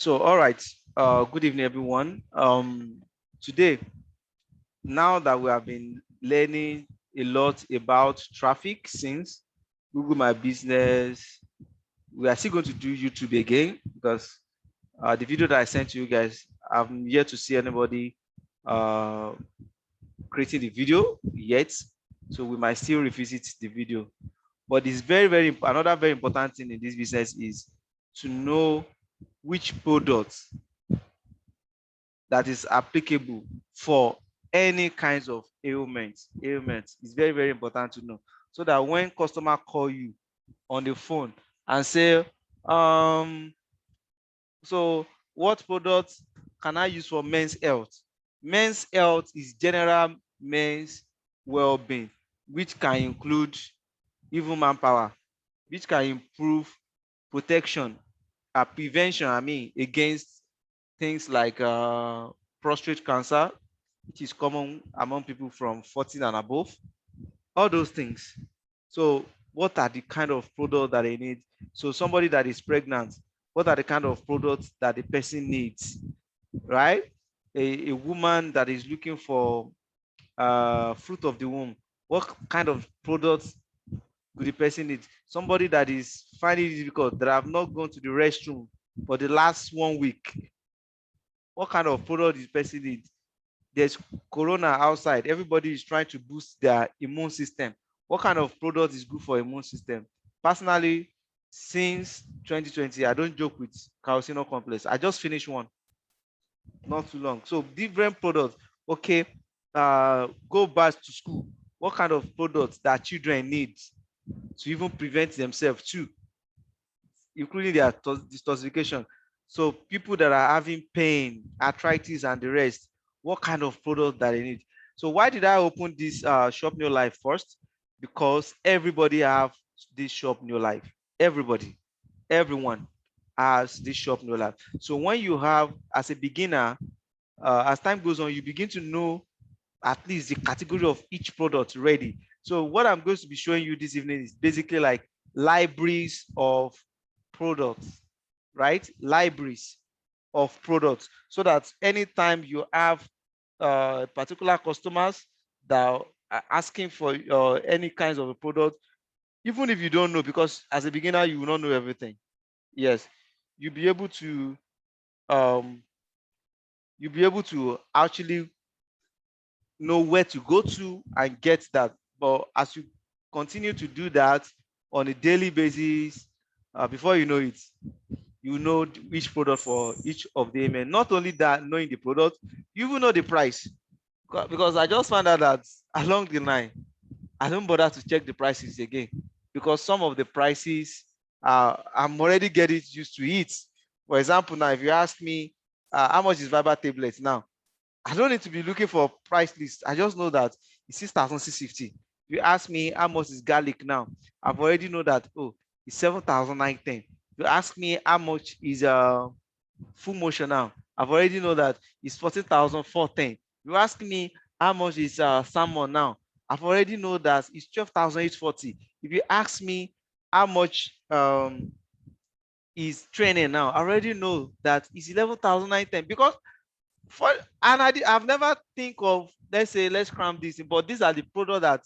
So, all right. Good evening, everyone. Today, now that we have been learning a lot about traffic since Google My Business, we are still going to do YouTube again because the video that I sent to you guys, I'm yet to see anybody uh, creating the video yet. So we might still revisit the video. But it's another very important thing in this business is to know which products that is applicable for any kinds of ailments. It's very important to know, so that when customer call you on the phone and say, so what products can I use for men's health? Men's health is general men's well-being, which can include even manpower, which can improve protection, prevention, against things like prostate cancer, which is common among people from 40 and above, all those things. So what are the kind of products that they need? So somebody that is pregnant, what are the kind of products that the person needs, right? A woman that is looking for fruit of the womb, what kind of products do the person need? Somebody that is finding it difficult, that have not gone to the restroom for the last 1 week, what kind of product does the person need? There's corona outside, everybody is trying to boost their immune system. What kind of product is good for immune system? Personally, since 2020, I don't joke with calcino complex. I just finished one not too long. So different products. Okay, go back to school. What kind of products that children need to even prevent themselves too, including their detoxification? So people that are having pain, arthritis, and the rest, what kind of product that they need? So why did I open this shop Neolife first? Because everybody have this shop Neolife. Everybody, everyone has this shop Neolife. So when you have, as a beginner, as time goes on, you begin to know at least the category of each product ready. So what I'm going to be showing you this evening is basically like libraries of products, right? Libraries of products, so that anytime you have particular customers that are asking for any kinds of a product, even if you don't know, because as a beginner you will not know everything. Yes, you'll be able to um, actually know where to go to and get that. But as you continue to do that on a daily basis, before you know it, you know which product for each of the amen. Not only that, knowing the product, you will know the price. Because I just found out that along the line, I don't bother to check the prices again, because some of the prices, I'm already getting used to it. For example, now if you ask me how much is Viber tablets now, I don't need to be looking for a price list. I just know that it's 6,650. If you ask me how much is garlic now, I've already know that, oh, it's 7,910. If you ask me how much is full motion now, I've already know that it's 14,410. If you ask me how much is salmon now, I've already know that it's 12,840. If you ask me how much is training now, I already know that it's 11,910. Because for, and I've never think of, let's say, let's cram this in, but these are the products that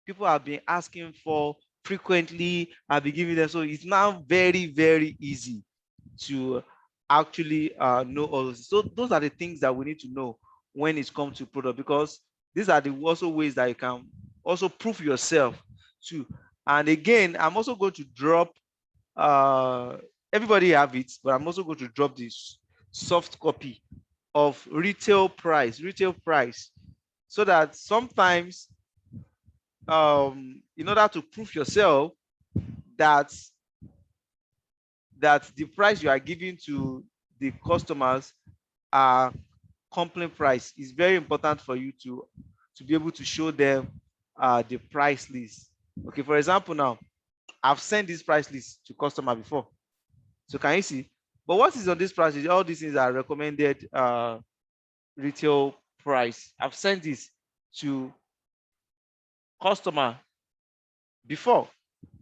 people have been asking for frequently. I've been giving them, so it's now very easy to actually know all this. So those are the things that we need to know when it comes to product, because these are the also ways that you can also prove yourself too. And again, I'm also going to drop, uh everybody have it, but I'm also going to drop this soft copy of retail price, so that sometimes, in order to prove yourself that the price you are giving to the customers are complaint price, is very important for you to be able to show them the price list. Okay, for example, now I've sent this price list to customer before, so can you see? But what is on this price list? All these things are recommended retail price. I've sent this to customer before,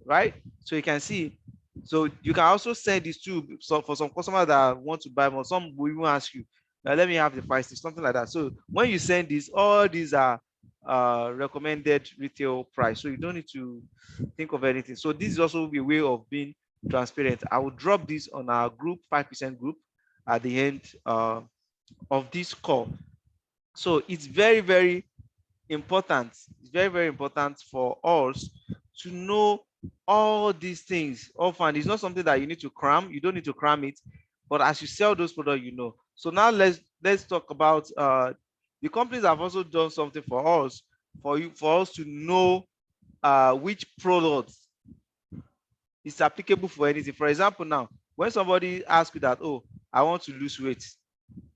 right? So you can see So you can also send this to for some customers that want to buy more. Some will even ask you, let me have the price, something like that. So when you send this, all these are recommended retail price. So you don't need to think of anything. So this is also a way of being transparent. I will drop this on our group, 5% group, at the end of this call. So it's very, very important. It's very, very important for us to know all these things. Often it's not something that you need to cram. You don't need to cram it, but as you sell those products, you know. So now let's talk about the companies have also done something for us, for us to know which products is applicable for anything. For example, now when somebody asks you that, oh, I want to lose weight,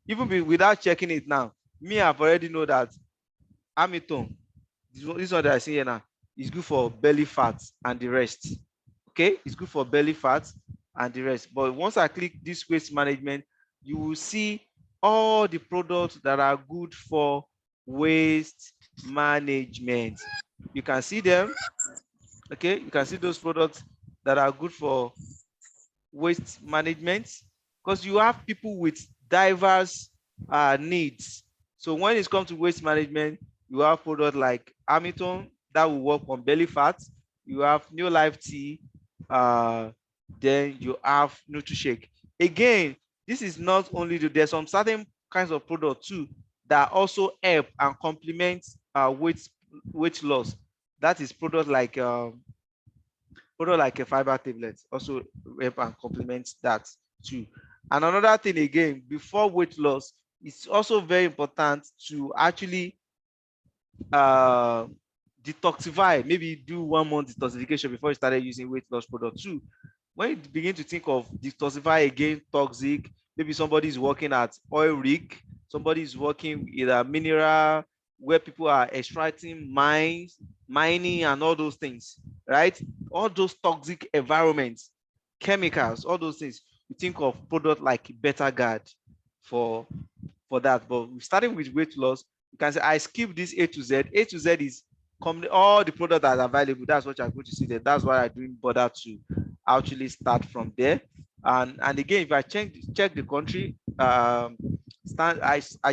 even without checking it now, me, I've already know that Hamilton, this one that I see here now, is good for belly fat and the rest. Okay, it's good for belly fat and the rest. But once I click this waste management, you will see all the products that are good for waste management. You can see them. Okay, you can see those products that are good for waste management, because you have people with diverse needs. So when it comes to waste management, you have products like Hamilton that will work on belly fat. You have Neolife tea. Then you have NutriShake. Again, this is not only there's some certain kinds of products too that also help and complement weight loss. That is product like a fiber tablet also help and complement that too. And another thing again, before weight loss, it's also very important to actually uh, detoxify, maybe do 1 month detoxification before you started using weight loss product too. When you begin to think of detoxify again, toxic, maybe somebody is working at oil rig, somebody is working in a mineral where people are extracting mining and all those things, right? All those toxic environments, chemicals, all those things. You think of product like Better Guard for that. But starting with weight loss, you can say I skip this A to Z. A to Z is all the products that are available. That's what you're going to see there. That's why I didn't bother to actually start from there. And again, if I check the country, I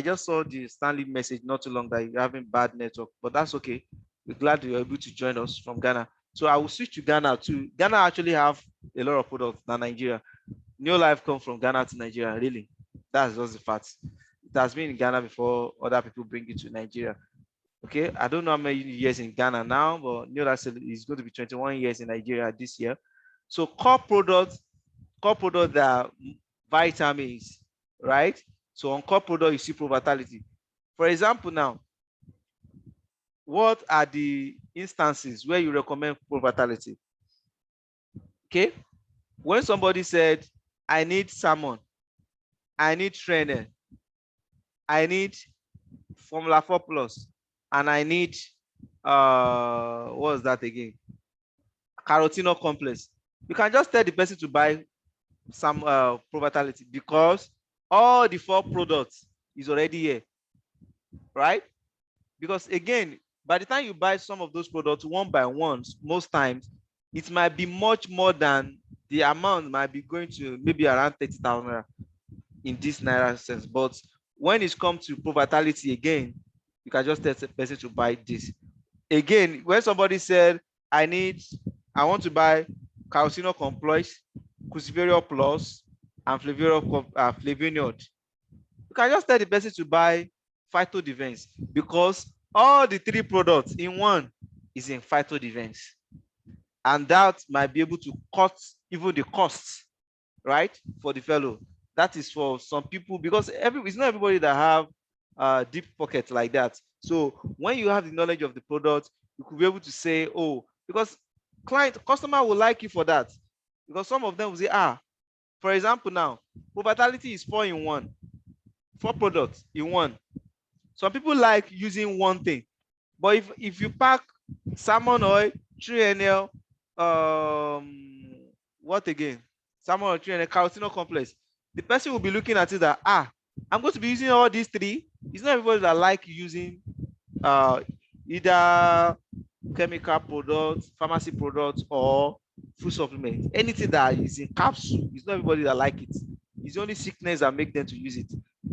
just saw the Stanley message not too long that you're having bad network, but that's okay. We're glad you're able to join us from Ghana. So I will switch to Ghana too. Ghana actually have a lot of products than Nigeria. Neolife come from Ghana to Nigeria, really. That's just the fact. It has been in Ghana before other people bring it to Nigeria. Okay, I don't know how many years in Ghana now, but Neolife is going to be 21 years in Nigeria this year. So core products are vitamins, right? So on core product, you see pro-vitality. For example, now, what are the instances where you recommend pro-vitality? Okay, when somebody said, I need salmon, I need trainer, I need Formula 4 Plus, and I need what's that again? Carotenoid complex. You can just tell the person to buy some pro-vitality because all the 4 products is already here, right? Because again, by the time you buy some of those products one by one, most times it might be much more than the amount might be going to maybe around 30,000 in this naira sense. But when it comes to pro-vitality again, you can just tell the person to buy this. Again, when somebody said, I want to buy calcium complex, cruciferol plus, and flavonoid, you can just tell the person to buy phytodefense because all the 3 products in one is in phytodefense. And that might be able to cut even the costs, right, for the fellow. That is for some people because it's not everybody that have deep pockets like that. So when you have the knowledge of the product, you could be able to say, oh, because customer will like you for that. Because some of them will say, for example, now, pro-vitality is 4 in 1, 4 products in one. Some people like using one thing, but if you pack salmon oil, 3NL, what again? Salmon oil, 3NL, carotenoid complex, the person will be looking at it that I'm going to be using all these 3. It's not everybody that like using either chemical products, pharmacy products, or food supplement. Anything that is in capsule, it's not everybody that like it. It's only sickness that make them to use it.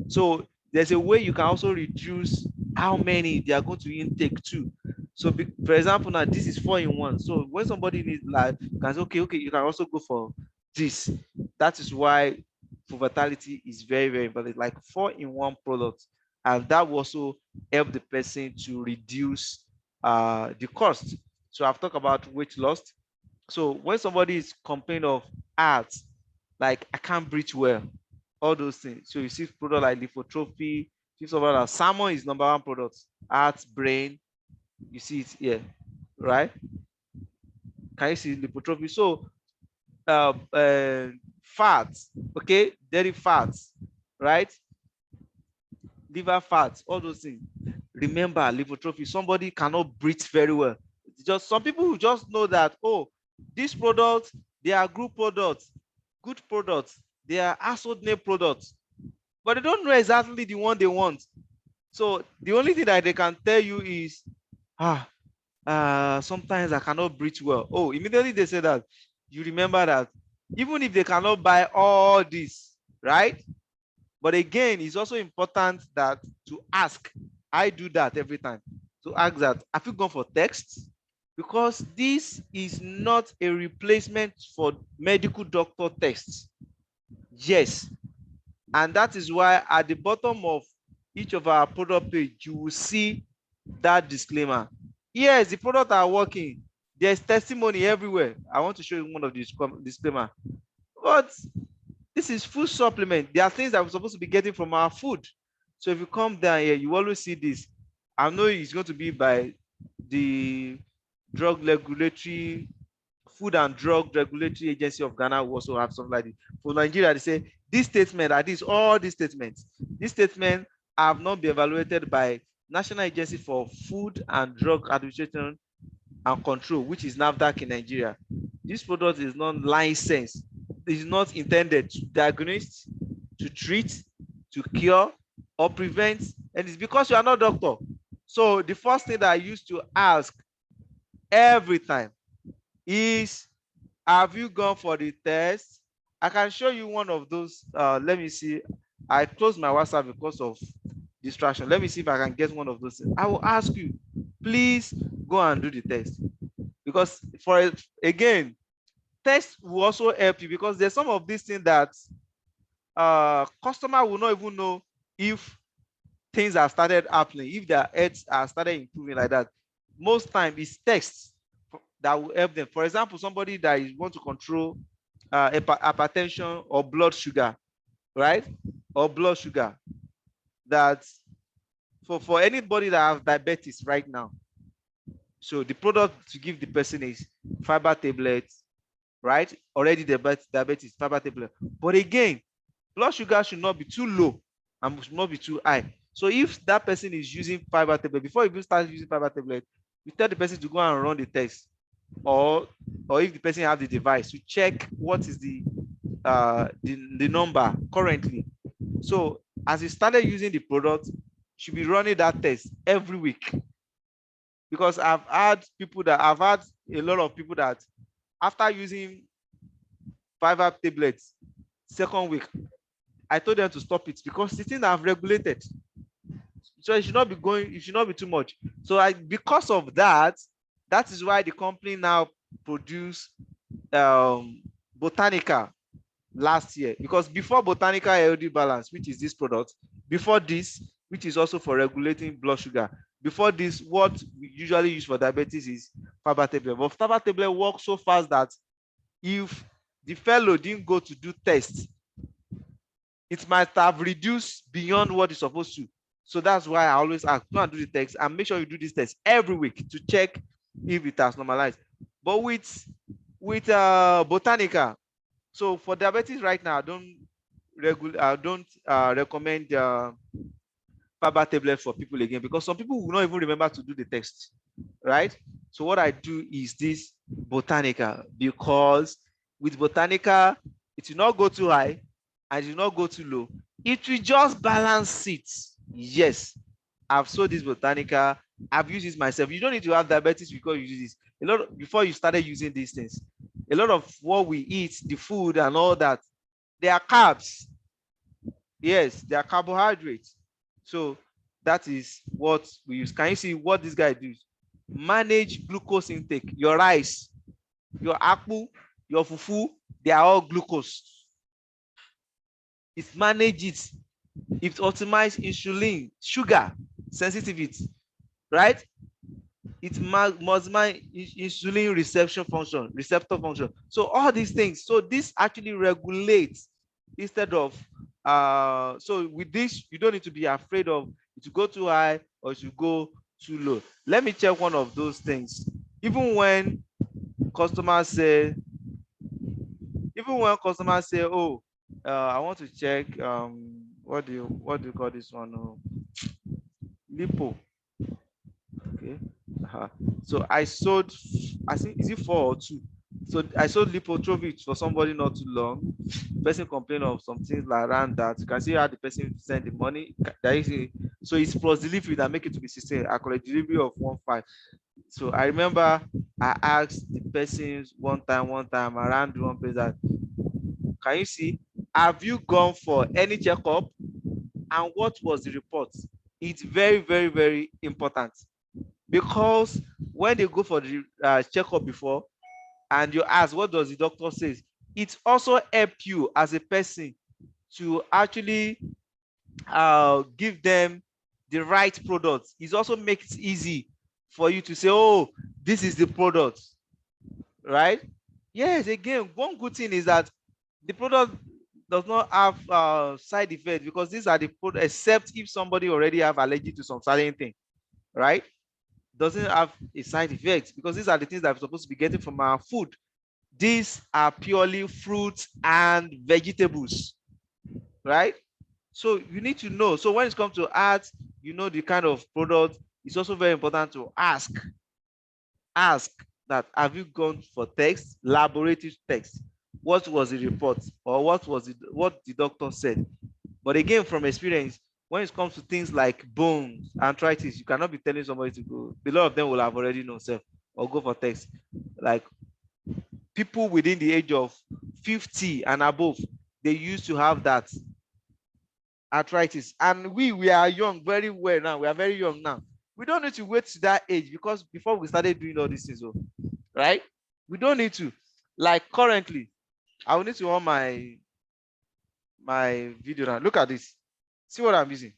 So there's a way you can also reduce how many they are going to intake too. So for example, now this is 4-in-1. So when somebody needs, like, you can say, okay, you can also go for this. That is why food vitality is very, very important. Like 4-in-1 product, and that will also help the person to reduce the cost. So I've talked about weight loss. So when somebody is complaining of heart, like I can't breathe well, all those things. So you see product like lipotrophy, you see like salmon is number one product, heart, brain, you see it here, right? Can you see lipotrophy? So fats, okay, dairy fats, right? Liver fats, all those things. Remember, lipotrophy, somebody cannot breathe very well. Just some people who just know that, oh, these products, they are good products, they are household name products, but they don't know exactly the one they want. So the only thing that they can tell you is, sometimes I cannot breathe well. Oh, immediately they say that. You remember that even if they cannot buy all this, right? But again, it's also important that to ask. I do that every time. To ask that, have you gone for text? Because this is not a replacement for medical doctor tests. Yes. And that is why at the bottom of each of our product page, you will see that disclaimer. Yes, the products are working. There's testimony everywhere. I want to show you one of these disclaimer. But this is food supplement. There are things that we're supposed to be getting from our food. So if you come down here, you always see this. I know it's going to be by the drug regulatory, Food and Drug Regulatory Agency of Ghana will also have something like this. For Nigeria, they say this statement are these, all these statements. These statements have not been evaluated by National Agency for Food and Drug Administration and Control, which is NAFDAC in Nigeria. This product is not licensed. It is not intended to diagnose, to treat, to cure, or prevent, and it's because you are not a doctor. So the first thing that I used to ask every time is, have you gone for the test? I can show you one of those. Let me see. I closed my WhatsApp because of distraction. Let me see if I can get one of those things. I will ask you, please go and do the test. Because again, test will also help you, because there's some of these things that customer will not even know if things have started happening, if their heads are started improving like that. Most time it's text that will help them. For example, somebody that is want to control hypertension or blood sugar, right? Or blood sugar. That for anybody that has diabetes right now, so the product to give the person is fiber tablets, right? Already diabetes, fiber tablet. But again, blood sugar should not be too low and should not be too high. So if that person is using fiber tablet, before you start using fiber tablet, you tell the person to go and run the test, or if the person has the device, to check what is the number currently. So as you started using the product, you should be running that test every week. Because I've had a lot of people that after using fiber tablets, second week, I told them to stop it because the thing I've regulated. So it should not be too much. So because of that, that is why the company now produced Botanica last year. Because before Botanica LD Balance, which is this product, before this, which is also for regulating blood sugar, before this, what we usually use for diabetes is fiber tablet. But fiber tablet works so fast that if the fellow didn't go to do tests, it might have reduced beyond what it's supposed to. So that's why I always ask, go and do the test and make sure you do this test every week to check if it has normalized. But with Botanica, so for diabetes right now, I don't recommend fiber tablet for people again, because some people will not even remember to do the test, right? So what I do is this Botanica, because with Botanica, it will not go too high and it will not go too low. It will just balance it. Yes, I've sold this Botanica. I've used this myself. You don't need to have diabetes because you use this. Before you started using these things, A lot of what we eat, the food and all that, they are carbs. Yes, they are carbohydrates. So that is what we use. Can you see what this guy does? Manage glucose intake. Your rice, your akpu, your fufu, they are all glucose. It manages it. It optimizes insulin, sugar sensitivity, right? It must manage insulin receptor function. So all these things. So this actually regulates instead of so with this, you don't need to be afraid of it to go too high or to go too low. Let me check one of those things. Even when customers say, oh, I want to check what do you call this one? Oh, lipo. Okay. So I sold, I think, is it 4 or 2? So I sold lipotrovit for somebody not too long. The person complained of some things like around that. You can see how the person sent the money. So it's plus delivery that make it to be 16. I collect delivery of 1.5. So I remember I asked the persons one time around one place that, can you see, have you gone for any checkup and what was the report? It's very, very, very important, because when they go for the checkup before and you ask what does the doctor say, it also help you as a person to actually give them the right product. It also makes it easy for you to say, oh, this is the product, right? Yes, again, one good thing is that the product does not have side effects, because these are the products, except if somebody already have allergy to some certain thing, right? Doesn't have a side effect, because these are the things that we're supposed to be getting from our food. These are purely fruits and vegetables, right? So you need to know. So when it comes to art, you know the kind of product. It's also very important to ask that, have you gone for tests, laboratory tests? What was the report, or what the doctor said? But again, from experience, when it comes to things like bones, arthritis, you cannot be telling somebody to go. A lot of them will have already known self or go for tests. Like people within the age of 50 and above, they used to have that arthritis. And we are young, very well now. We are very young now. We don't need to wait to that age, because before we started doing all these things, right? We don't need to. Like currently, I will need to on my video now. Look at this. See what I'm using.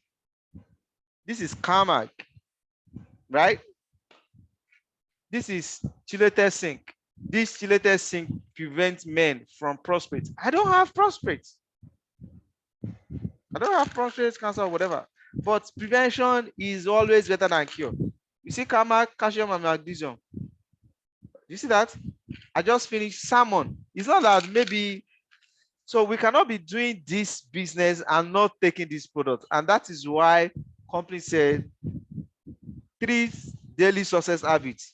This is Carmack, right? This is chelated zinc. This chelated zinc prevents men from prostate. I don't have prostate. I don't have prostate cancer or whatever. But prevention is always better than cure. You see Carmack, calcium and magnesium. You see that? I just finished salmon. It's not that maybe, so we cannot be doing this business and not taking this product. And that is why company said 3 daily success habits.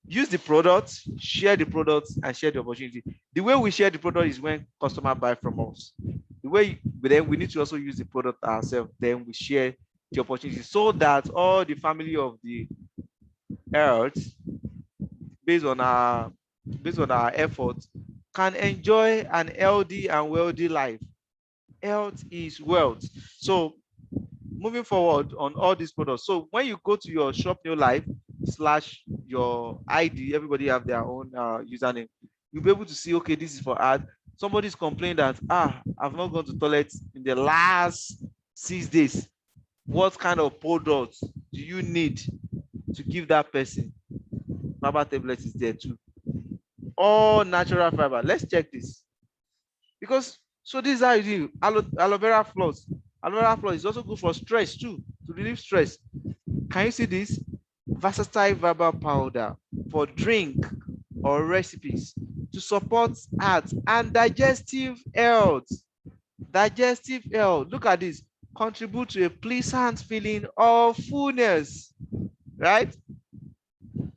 Use the product, share the product, and share the opportunity. The way we share the product is when customer buy from us. The way then we need to also use the product ourselves. Then we share the opportunity, so that all the family of the earth, based on our efforts, can enjoy an healthy and wealthy life. Health is wealth. So moving forward on all these products. So when you go to your shop Neolife / your ID, everybody have their own username. You'll be able to see, okay, this is for ad. Somebody's complaining that, I've not gone to toilet in the last 6 days. What kind of products do you need to give that person? Fiber tablet is there too. All natural fiber. Let's check this. Because so this is how you do aloe vera floss. Aloe vera floss is also good for stress too, to relieve stress. Can you see this? Versatile fiber powder for drink or recipes to support heart and digestive health. Digestive health. Look at this. Contribute to a pleasant feeling of fullness. Right? Do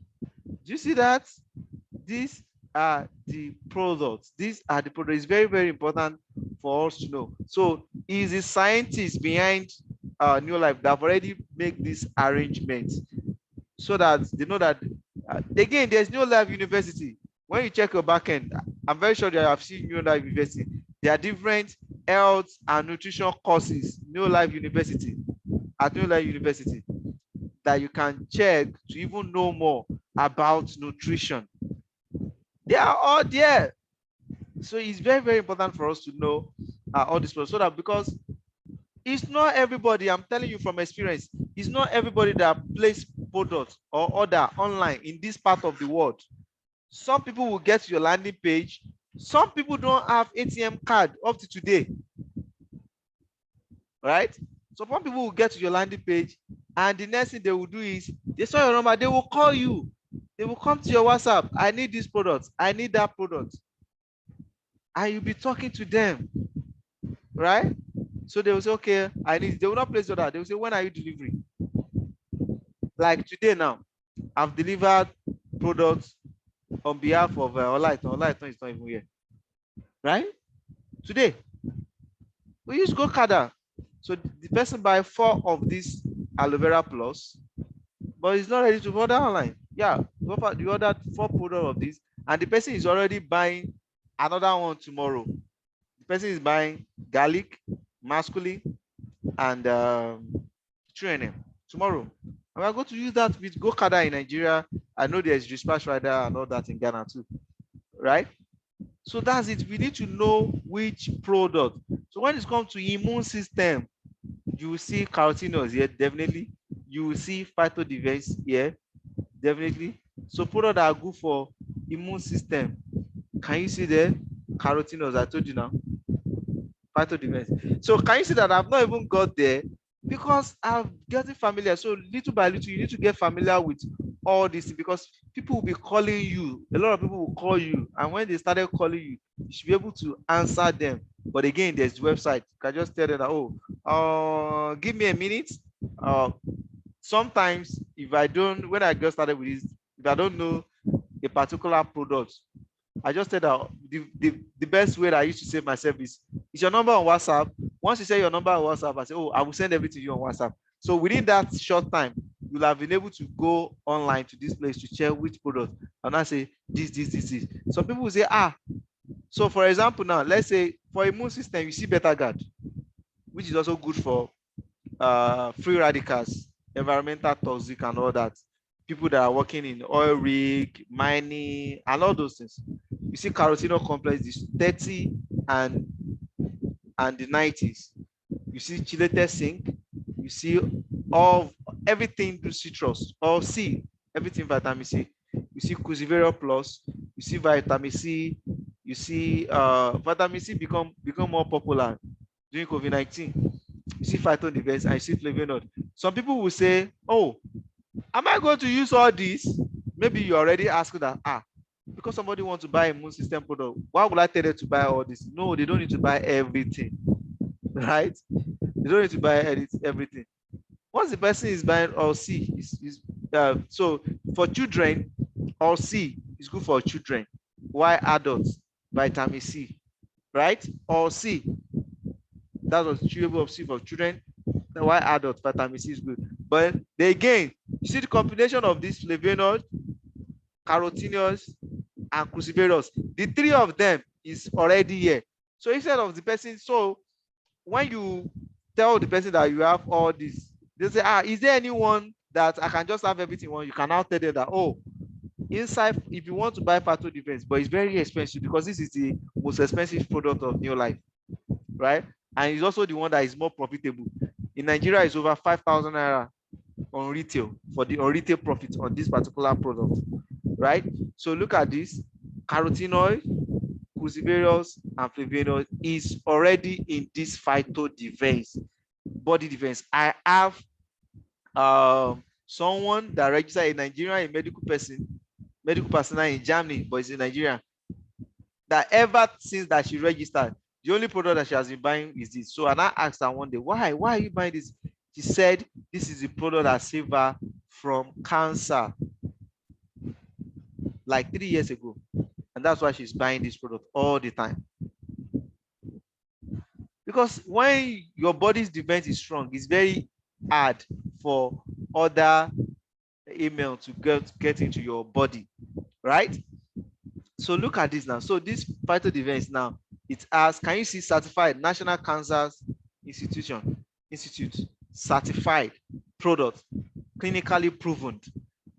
you see that? These are the products. These are the products. It's very, very important for us to know. So, is the scientist behind Neolife that have already made this arrangement, so that they know that again, there's Neolife University. When you check your backend, I'm very sure that you have seen Neolife University. There are different health and nutrition courses, Neolife University, at Neolife University, that you can check to even know more about nutrition. They are all there. So it's very, very important for us to know all this, so that, because it's not everybody, I'm telling you from experience, it's not everybody that plays products or order online in this part of the world. Some people will get to your landing page. Some people don't have ATM card up to today, right? So some people will get to your landing page, and the next thing they will do is, they saw your number, they will call you. They will come to your WhatsApp. I need this product. I need that product. And you'll be talking to them, right? So they will say, okay, I need. They will not place the order. They will say, when are you delivering? Like today now, I've delivered products on behalf of Olaiton. Olaiton is not even here, right? Today, we use GoCada. So the person buy 4 of these aloe vera plus, but he's not ready to order online. Yeah, you ordered 4 products of this, and the person is already buying another one tomorrow. The person is buying garlic, masculine, and TNM tomorrow. And we're going to use that with GoCada in Nigeria. I know there's Dispatch Rider and all that in Ghana too, right? So that's it. We need to know which product. So when it comes to immune system, you will see carotenoids here, definitely. You will see phytodefense here, definitely. So products that are good for immune system. Can you see there? Carotenoids, I told you now. Phytodefense. So can you see that I've not even got there? Because I'm getting familiar. So little by little, you need to get familiar with all this, because people will be calling you. A lot of people will call you, and when they started calling you, you should be able to answer them. But again, there's the website. You can just tell them that, oh, give me a minute. Sometimes if I don't, when I just started with this, if I don't know a particular product, I just said that the best way that I used to save myself is your number on WhatsApp. Once you say your number on WhatsApp, I say, I will send everything to you on WhatsApp. So within that short time, you'll have been able to go online to this place to check which product, and I say this. Some people will say, so for example, now let's say for immune system, you see Beta Guard, which is also good for free radicals, environmental toxic, and all that. People that are working in oil rig, mining, and all those things. You see carotenoid complex is 30 and the 90s. You see chelated zinc. You see everything to citrus or C, everything vitamin C. You see Cruciferol plus. You see vitamin C. You see vitamin C become more popular during COVID-19. You see phytodefense and you see flavonoid. Some people will say, am I going to use all these? Maybe you already asked that, because somebody wants to buy a immune system product, why would I tell them to buy all this? No, they don't need to buy everything, right? They don't need to buy everything. Once the person is buying all C, so for children, all C is good for children. Why adults? Vitamin C, right? All C. That was chewable of C for children. Why adults? Vitamin C is good. But again, you see the combination of these flavonoids, carotenoids, and cruciferous. The 3 of them is already here. So instead of the person, so when you tell the person that you have all this, they say, is there anyone that I can just have everything on? You can now tell them that, inside, if you want to buy phytodefense, but it's very expensive because this is the most expensive product of Neolife, right? And it's also the one that is more profitable. In Nigeria, it's over 5,000 naira on retail for the retail profit on this particular product, right? So look at this: carotenoid, cruciferous, and flavonoid is already in this phytodefense, body defense. I have someone that registered in Nigeria, a medical personnel in Germany, but it's in Nigeria, that ever since that she registered, the only product that she has been buying is this. So, and I asked her one day, why are you buying this? She said, this is the product that saved her from cancer like 3 years ago. And that's why she's buying this product all the time. Because when your body's defense is strong, it's very hard for other email to get into your body, right? So look at this now. So this phytodefense now, it asks, can you see certified National Cancer Institute certified product, clinically proven?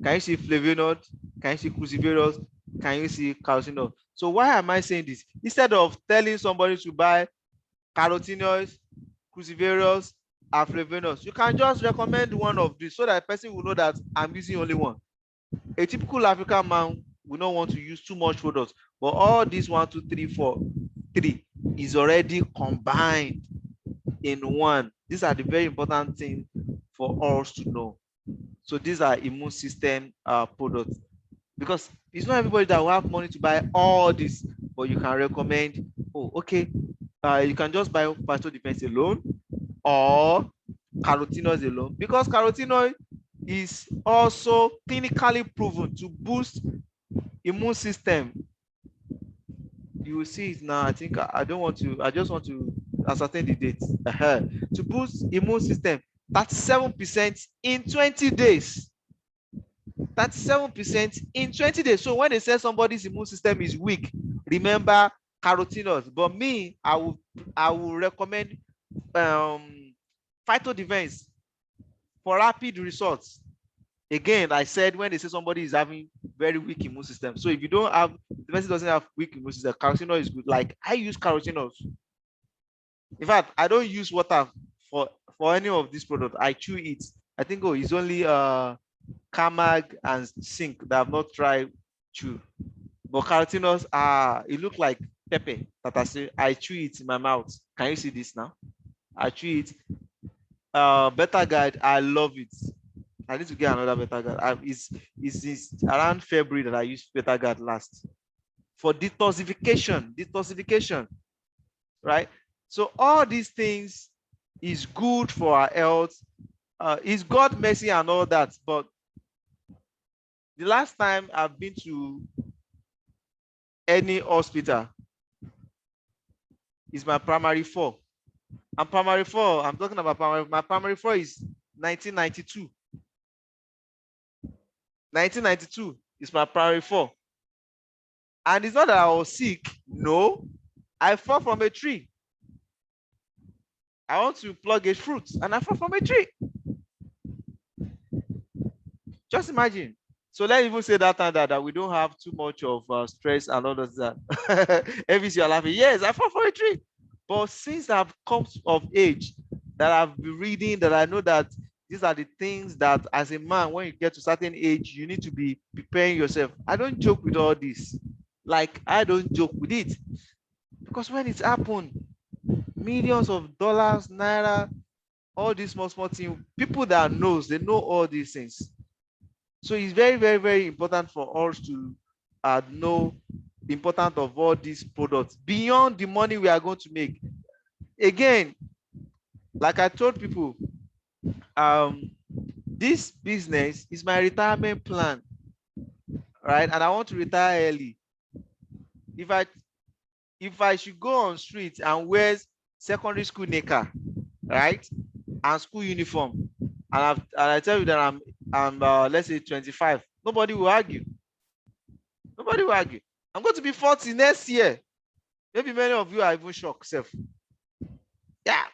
Can you see flavonoid? Can you see cruciferous? Can you see carotenoid? So why am I saying this? Instead of telling somebody to buy carotenoids, cruciferous, and flavonoids, you can just recommend one of these so that the person will know that I'm using only one. A typical African man will not want to use too much products, but all these 1, 2, 3, 4, 3 is already combined in one. These are the very important things for us to know. So these are immune system products, because it's not everybody that will have money to buy all this, but you can recommend, oh, okay, you can just buy phytodefense alone or carotenoids alone, because carotenoid is also clinically proven to boost immune system. You will see it now. I think I don't want to, I just want to ascertain the date. To boost immune system 37% in 20 days. 37% in 20 days. So when they say somebody's immune system is weak, remember carotenoids. But me, I will recommend phytodefense for rapid results. Again, I said when they say somebody is having very weak immune system. So if you don't have, the person doesn't have weak immune system, carotenoid is good. Like I use carotenoids. In fact, I don't use water for any of these products. I chew it. I think it's only Camag and Zinc that I've not tried chew. But carotenoids, it look like pepper that I chew it in my mouth. Can you see this now? I chew it. Beta guide, I love it. I need to get another beta guard. It's around February that I used beta guard last for detoxification, right? So all these things is good for our health. It's God mercy and all that. But the last time I've been to any hospital is my primary four. And primary four, I'm talking about my primary four is 1992. 1992 is my primary four. And it's not that I was sick. No, I fell from a tree. I want to plug a fruit and I fell from a tree. Just imagine. So let's even say that time that we don't have too much of stress and all of that. Every you're laughing. Yes, I fell from a tree. But since I've come of age, that I've been reading, that I know that these are the things that as a man, when you get to a certain age, you need to be preparing yourself. I don't joke with all this. Like, I don't joke with it. Because when it's happened, millions of dollars, naira, all these small things, people that knows, they know all these things. So it's very, very, very important for us to know the importance of all these products beyond the money we are going to make. Again, like I told people, this business is my retirement plan, right? And I want to retire early. If I should go on street and wear secondary school knicker, right, and school uniform, and I tell you that I'm let's say 25, nobody will argue. Nobody will argue. I'm going to be 40 next year. Maybe many of you are even shocked, self. Yeah.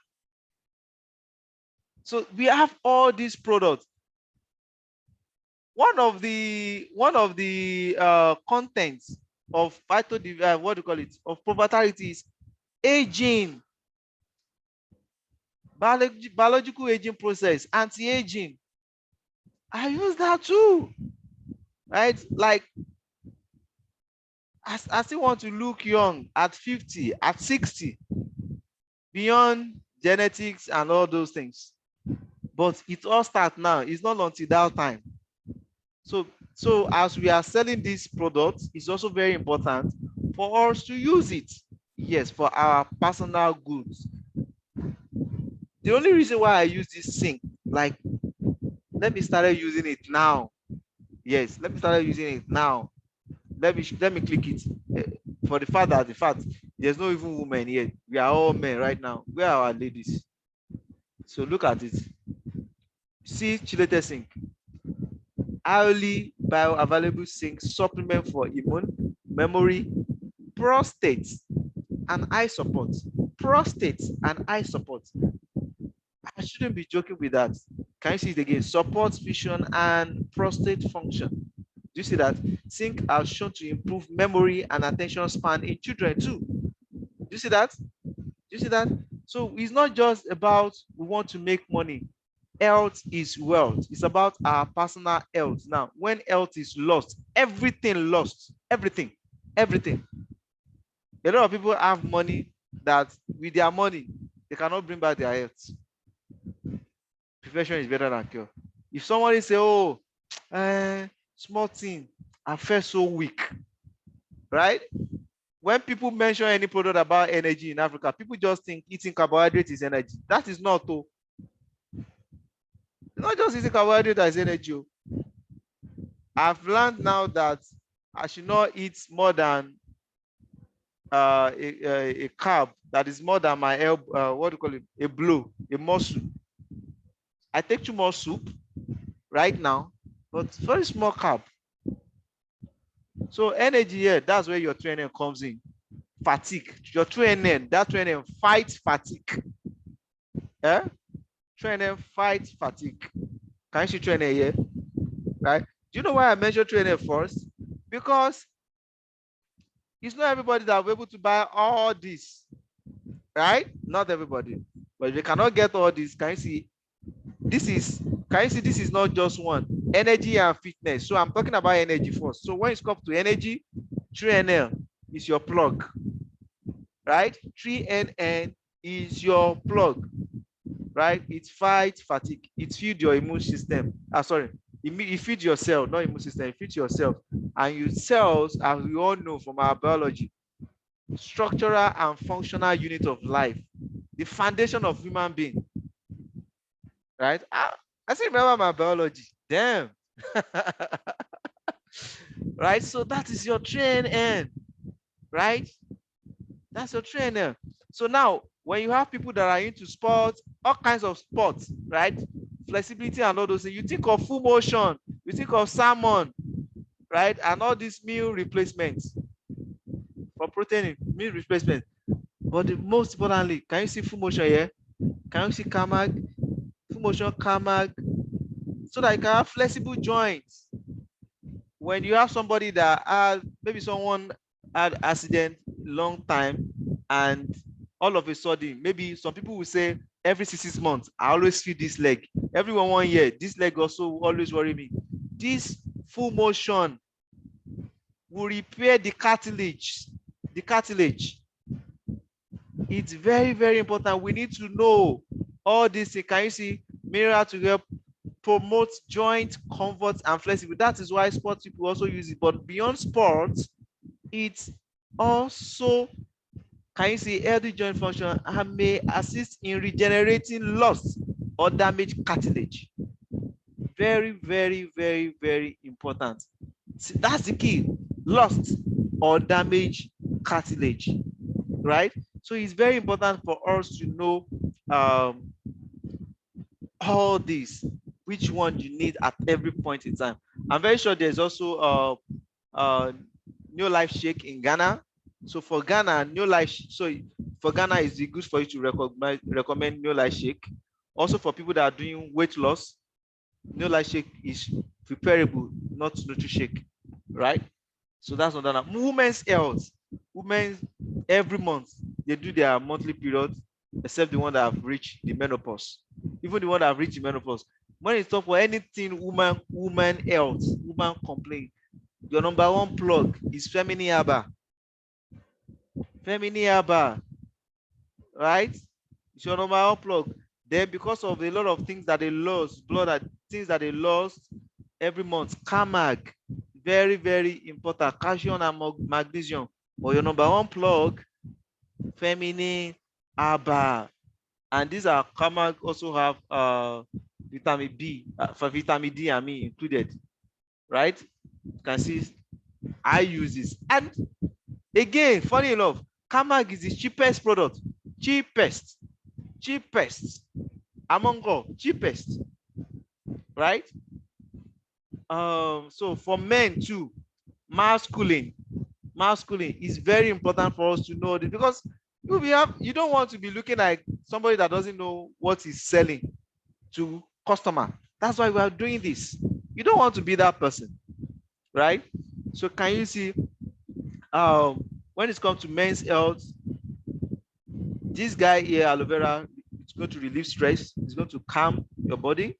So we have all these products. One of the contents of what do you call it, of proprietary is aging, biological aging process, anti-aging. I use that too, right? Like I still want to look young at 50, at 60, beyond genetics and all those things. But it all starts now. It's not until that time. So as we are selling these products, it's also very important for us to use it. Yes, for our personal goods. The only reason why I use this zinc, like, let me start using it now. Yes, let me start using it now. Let me click it. For the fact there's no even women here. We are all men right now. Where are our ladies? So look at it. See, chelated zinc, highly bioavailable zinc supplement for immune, memory, prostate, and eye support. Prostate and eye support. I shouldn't be joking with that. Can you see it again? Support vision and prostate function. Do you see that? Zinc are shown to improve memory and attention span in children too. Do you see that? Do you see that? So it's not just about we want to make money. Health is wealth. It's about our personal health. Now, when health is lost, everything lost. Everything. Everything. A lot of people have money that with their money, they cannot bring back their health. Prevention is better than cure. If somebody say, oh, small thing, I felt so weak, right? When people mention any product about energy in Africa, people just think eating carbohydrate is energy. That is not, oh. It's not just eating carbohydrate as energy. I've learned now that I should not eat more than a carb that is more than my what do you call it? A blow, a muscle. I take too much soup right now, but very small carb. So energy here, that's where your training comes in. Fatigue. Your training, that training fights fatigue. Eh? Training fights fatigue. Can you see training here? Right? Do you know why I mentioned training first? Because it's not everybody that will be able to buy all this. Right? Not everybody. But if they cannot get all this, can you see? This is not just one. Energy and fitness. So I'm talking about energy first. So when it comes to energy, 3NL is your plug. Right? 3NN is your plug. Right? It fights fatigue. It feeds your immune system. It feeds your cell, not immune system. It feeds your cell. And your cells, as we all know from our biology, structural and functional unit of life, the foundation of human being. Right? I still remember my biology. Damn. Right? So that is your training. Right? That's your training. So now, when you have people that are into sports, all kinds of sports, right? Flexibility and all those things, you think of full motion, you think of salmon, right? And all these meal replacements for protein, meal replacement. But the most importantly, can you see full motion here? Can you see Carmack? Full motion Carmack, so that you can have flexible joints. When you have somebody that has, maybe someone had accident long time, and all of a sudden, maybe some people will say every 6 months, I always feel this leg. Every 1 year, this leg also always worry me. This full motion will repair the cartilage. The cartilage. It's very, very important. We need to know all this. Can you see mirror to help promote joint comfort and flexibility? That is why sports people also use it. But beyond sports, it's also, can you see, healthy joint function and may assist in regenerating lost or damaged cartilage. Very, very, very, very important. See, that's the key. Lost or damaged cartilage, right? So it's very important for us to know all these, which one you need at every point in time. I'm very sure there's also Neolife shake in Ghana. So for Ghana, Neolife, so for Ghana, it's good for you to recommend Neolife shake. Also for people that are doing weight loss, Neolife shake is preparable, not Nutri-Shake, right? So that's another. Women's health. Women every month they do their monthly period, except the one that have reached the menopause. Even the one that have reached the menopause. When it's talk for anything woman health, woman complaint, your number one plug is Feminine Herbal. Feminine Herbal, right? It's your number one plug. Then because of a lot of things that they lost, things that they lost every month, Carmag, very, very important. Calcium and magnesium. But your number one plug, Feminine Herbal. And these are Carmag also have vitamin B, for vitamin D, I mean, included, right? You can see I use this. And again, funny enough, Carmag is the cheapest product. Cheapest among all, cheapest, right? So for men too, masculine, Masculine is very important for us to know this, because you don't want to be looking like somebody that doesn't know what he's selling to customer. That's why we are doing this. You don't want to be that person, right? So can you see, when it comes to men's health, this guy here, aloe vera, it's going to relieve stress. It's going to calm your body.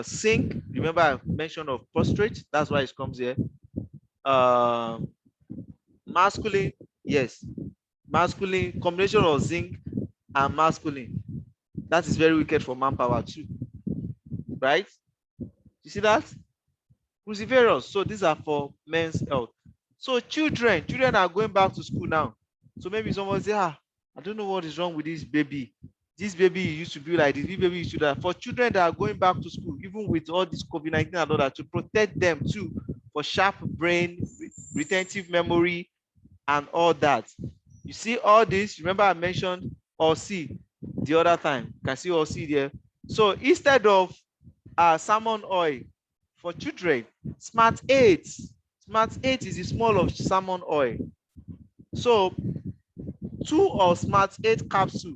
Zinc, remember I mentioned of prostrate. That's why it comes here. Masculine, yes, masculine, combination of zinc and masculine. That is very wicked for manpower too, right? You see that? Cruciferous. So these are for men's health. So children are going back to school now. So maybe someone say, I don't know what is wrong with this baby. This baby used to be like this, this baby used to that. For children that are going back to school, even with all this COVID-19 and all that, to protect them too, for sharp brain, retentive memory, and all that. You see all this, remember I mentioned or see the other time. You can see or see there. So instead of salmon oil for children, Smart 8. Smart 8 is the small of salmon oil. So 2 of Smart 8 capsule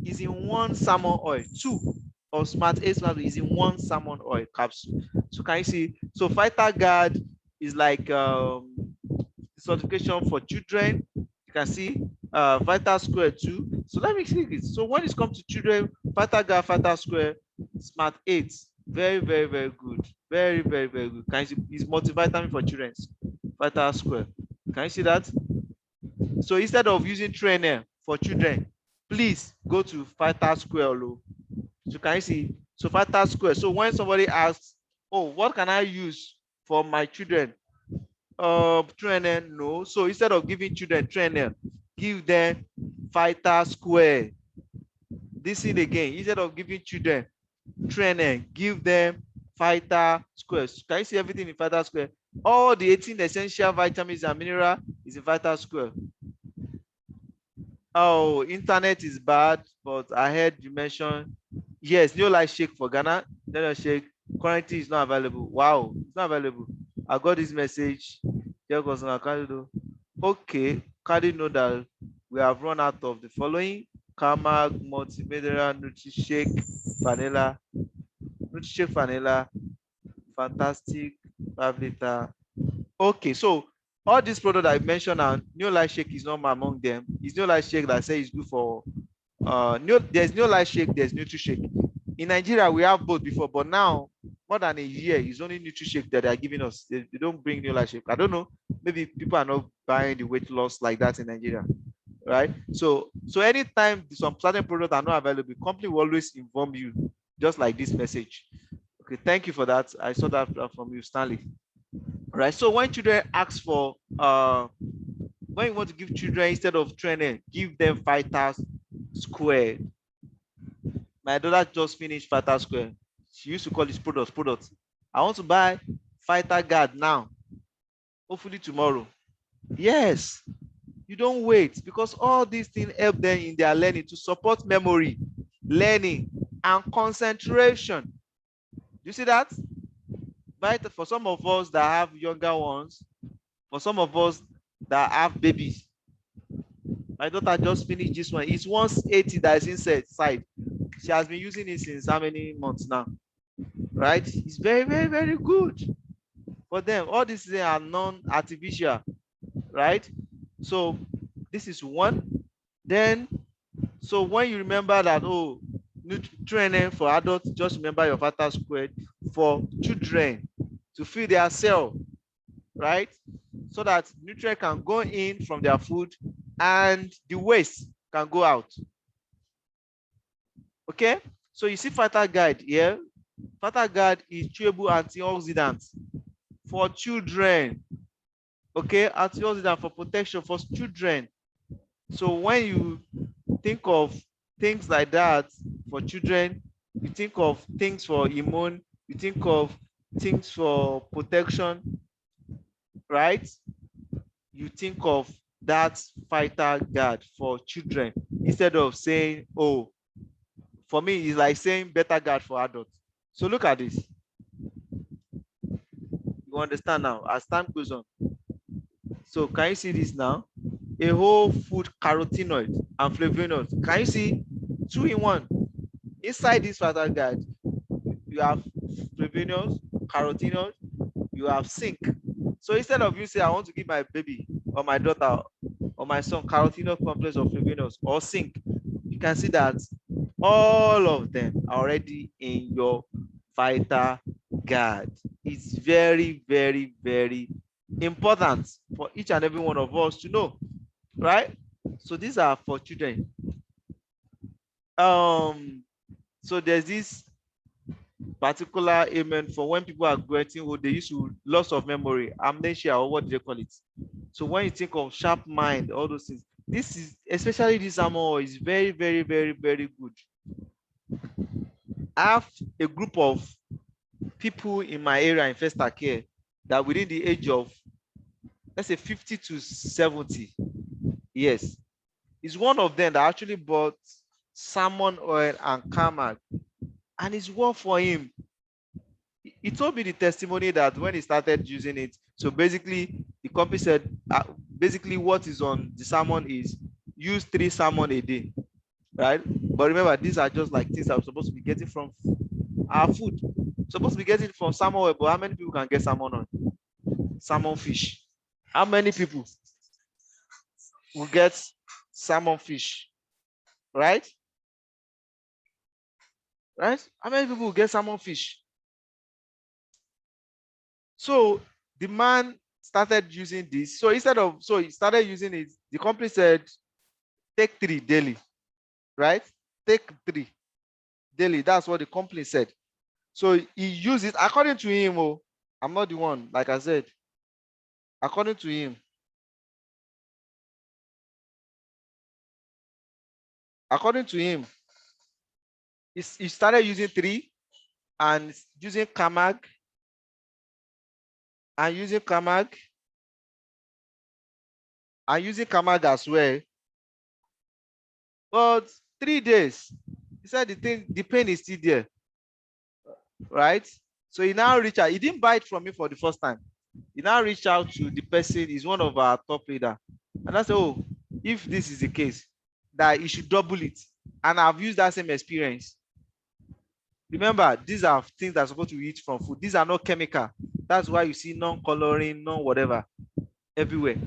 is in 1 salmon oil. 2 of Smart 8 capsule is in 1 salmon oil capsule. So can you see? So Fighter Guard is like certification for children. You can see Vital Square too. So let me see this. So when it comes to children, Fighter Guard, Fighter Square, Smart 8, very, very, very good. Very, very, very good. Can you see? It's multivitamin for children. Fighter Square. Can you see that? So instead of using trainer for children, please go to Fighter Square. So can you see? So Fighter Square. So when somebody asks, oh, what can I use for my children? Trainer, no. So instead of giving children trainer, give them Fighter Square. This thing again, instead of giving children trainer, give them Fighter Square. Can you see everything in Fighter Square? All the 18 essential vitamins and minerals is in Fighter Square. Oh, internet is bad, but I heard you mention, yes, Neolife shake for Ghana. Neolife shake currently is not available. Wow, it's not available. I got this message. Okay, Cardi know that we have run out of the following: Kamag, Multimedia, NutriShake, Vanilla, NutriShake Vanilla, Fantastic, 5 liter. Okay, so all these products I mentioned, and Neolife Shake is not among them. It's Neolife Shake that say it's good for there's Neolife Shake, there's NutriShake. In Nigeria, we have both before, but now more than a year, it's only NutriShake that they are giving us. They don't bring Neolife Shake. I don't know. Maybe people are not buying the weight loss like that in Nigeria, right? So anytime some certain products are not available, the company will always inform you, just like this message. Okay, thank you for that. I saw that from you, Stanley. Right. So when children ask for when you want to give children, instead of training, give them Fighters Square. My daughter just finished Fighter Square. She used to call this products. I want to buy Fighter Guard now. Hopefully tomorrow. Yes. You don't wait, because all these things help them in their learning, to support memory, learning, and concentration. You see that? But for some of us that have younger ones, for some of us that have babies, my daughter just finished this one. It's 180 that is inside. She has been using it since how many months now? Right? It's very, very, very good for them. All these things are non-artificial, right? So this is one. Then, so when you remember that, oh, training for adults, just remember your Fighter Square. For children to feed their cell, right? So that nutrient can go in from their food and the waste can go out. Okay, so you see Fighter Guide here. Fighter Guide is chewable antioxidant for children. Okay, antioxidant for protection for children. So when you think of things like that for children, you think of things for immune, you think of things for protection, right? You think of that Fighter Guard for children, instead of saying, oh, for me, it's like saying Better Guard for adults. So look at this. You understand now as time goes on. So can you see this now? A whole food carotenoid and flavonoids. Can you see? 2 in 1. Inside this vital guide, you have flavonoids, carotenoids, you have zinc. So instead of you say, I want to give my baby or my daughter or my son carotenoid complex or flavonoids or zinc, you can see that all of them are already in your vital guide. It's very, very, very important for each and every one of us to know, right? So these are for children. So there's this particular ailment for when people are getting old, they used to loss of memory, amnesia, or what do they call it? So when you think of sharp mind, all those things, this is especially this ammo is very, very, very, very good. I have a group of people in my area in first care that within the age of, let's say, 50 to 70 years, is one of them that actually bought salmon oil and camel, and it's work for him. He told me the testimony that when he started using it, so basically the company said, basically what is on the salmon is use 3 salmon a day, right? But remember, these are just like things that we're supposed to be getting from our food. Supposed to be getting from salmon oil, but how many people can get salmon on? Salmon fish. How many people will get salmon fish? Right? Right? How many people will get salmon fish? So the man started using this. So he started using it. The company said, take 3 daily, right? Take 3 daily. That's what the company said. So he used it according to him. Oh, I'm not the one, like I said. According to him. According to him, he started using 3 and using Kamag and using Kamag and using Kamag as well. But 3 days, he said the pain is still there, right? So he now reached out. He didn't buy it from me for the first time. He now reached out to the person. He's one of our top leader, and I said, "Oh, if this is the case, that he should double it." And I've used that same experience. Remember, these are things that are supposed to be eat from food. These are not chemical. That's why you see non-coloring, non-whatever everywhere.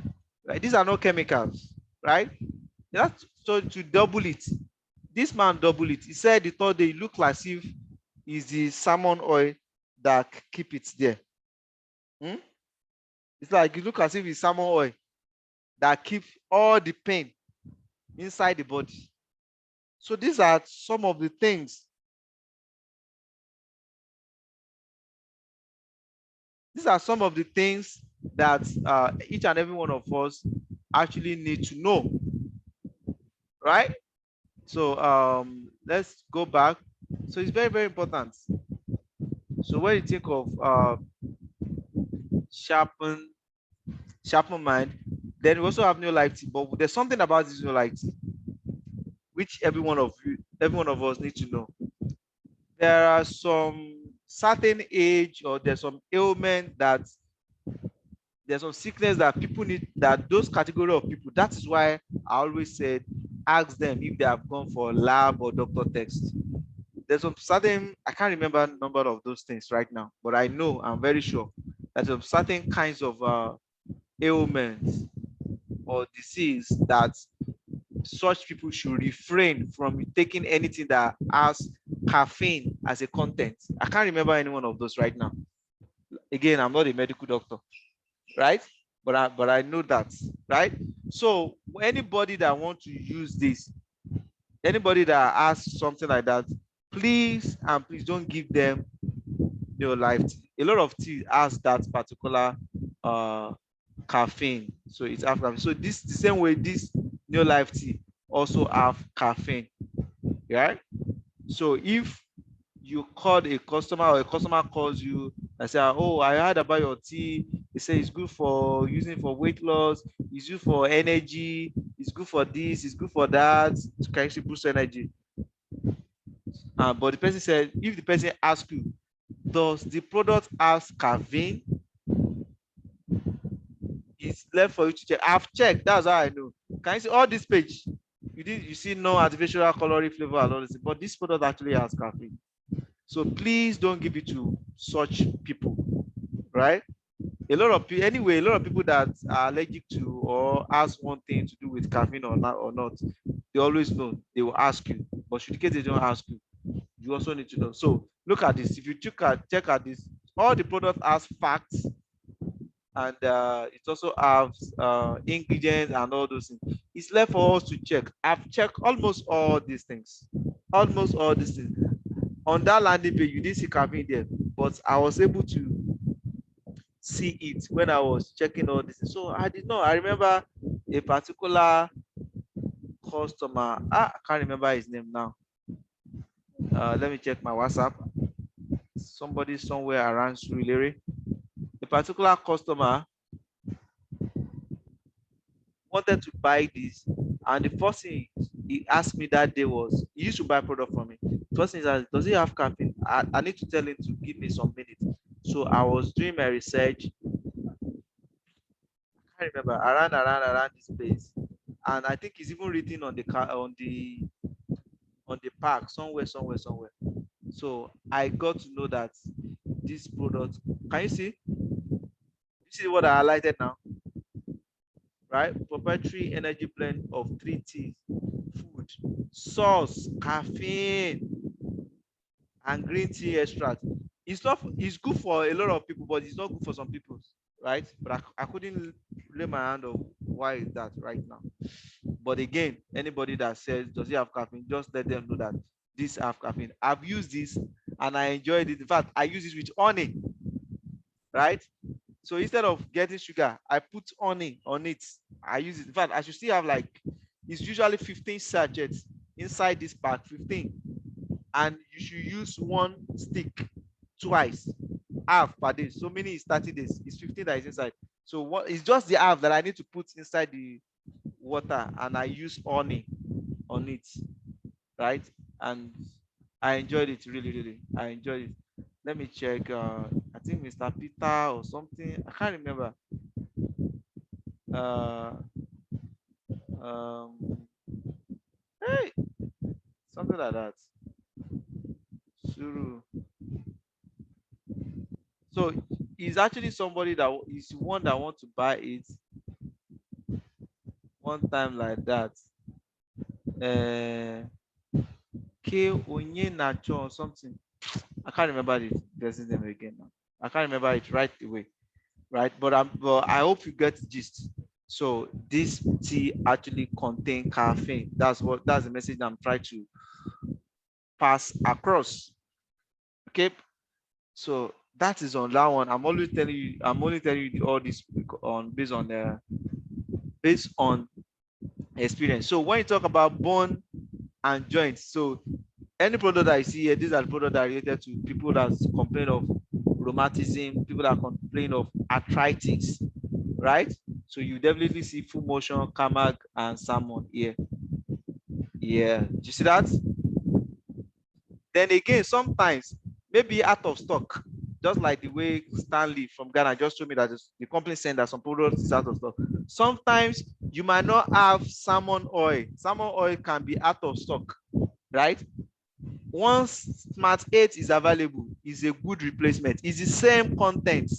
Right? These are not chemicals, right? That's so to double it. This man double it. He said the third day it looked like if it's the salmon oil that keep it there. It's like it looks as if it's salmon oil that keep all the pain inside the body. So these are some of the things. These are some of the things that each and every one of us actually need to know, right? So let's go back. So it's very, very important. So when you think of sharpen mind, then we also have Neolife tea, but there's something about this Neolife tea which every one of us need to know. There are some certain age or there's some ailment that there's some sickness that people need, that those category of people, that is why I always said ask them if they have gone for lab or doctor test. There's some certain, I can't remember number of those things right now, but I know, I'm very sure that some certain kinds of ailments or disease that such people should refrain from taking anything that has caffeine as a content. I can't remember any one of those right now. Again, I'm not a medical doctor, right? But I know that, right? So anybody that wants to use this, anybody that has something like that, please and please don't give them Neolife tea. A lot of tea has that particular caffeine, so it's after. So this the same way this Neolife tea also have caffeine, right? So if you call a customer or a customer calls you and say, oh, I heard about your tea. They say it's good for using for weight loss, it's good for energy, it's good for this, it's good for that, to can actually boost energy. But the person said, if the person asks you, does the product have caffeine? It's left for you to check. I've checked. That's how I know. Can you see all this page? You see no artificial coloring, flavor, and all this. But this product actually has caffeine. So please don't give it to such people, right? A lot of people, anyway, a lot of people that are allergic to or ask one thing to do with caffeine or not, they always know. They will ask you. But should in case they don't ask you, you also need to know. So look at this. If you check at this, all the product has facts, and it also has ingredients and all those things. It's left for us to check. I've checked almost all these things. Almost all these things. On that landing page, you didn't see caffeine there, but I was able to see it when I was checking all this. So I did not. I remember a particular customer. I can't remember his name now. Let me check my WhatsApp. Somebody somewhere around Surulere. A particular customer wanted to buy this, and the first thing he asked me that day was, he used to buy product from me. First thing is, does he have caffeine? I need to tell him to give me some minutes. So I was doing my research. I can't remember, around this place, and I think it's even written on the car, on the park somewhere. So I got to know that this product. Can you see? You see what I highlighted now, right? Proprietary energy blend of 3 teas, food, sauce, caffeine, and green tea extract. It's not. It's good for a lot of people, but it's not good for some people, right? But I couldn't lay my hand on why is that right now. But again, anybody that says does it have caffeine, just let them know that this have caffeine. I've used this and I enjoyed it. In fact, I use it with honey, right? So instead of getting sugar, I put honey on it. I use it. In fact, I should still have like, it's usually 15 sachets inside this pack, 15. And you should use one stick twice, half per day. So meaning it's 30 days. It's 15 that is inside. So what it's just the half that I need to put inside the water, and I use honey on it, right? And I enjoyed it really. I enjoyed it. Let me check. I think Mr. Peter or something. I can't remember. Uh, um, hey, something like that. Suru. So he's actually somebody that is one that want to buy it one time like that. Uh, K Onye Nacho or something. I can't remember the person's name again now. I can't remember it right away, right? But I hope you get the gist. So this tea actually contain caffeine. That's the message I'm trying to pass across. Okay, so that is on that one. I'm only telling you all this on based on experience. So when you talk about bone and joints, so any product that I see here, these are the products that are related to people that complain of rheumatism, people that complain of arthritis, right? So you definitely see full motion, Camag, and salmon here. Yeah, do you see that? Then again, sometimes maybe out of stock, just like the way Stanley from Ghana just told me that the company saying that some products is out of stock. Sometimes you might not have salmon oil. Salmon oil can be out of stock, right? Once Smart 8 is available, is a good replacement. It's the same content.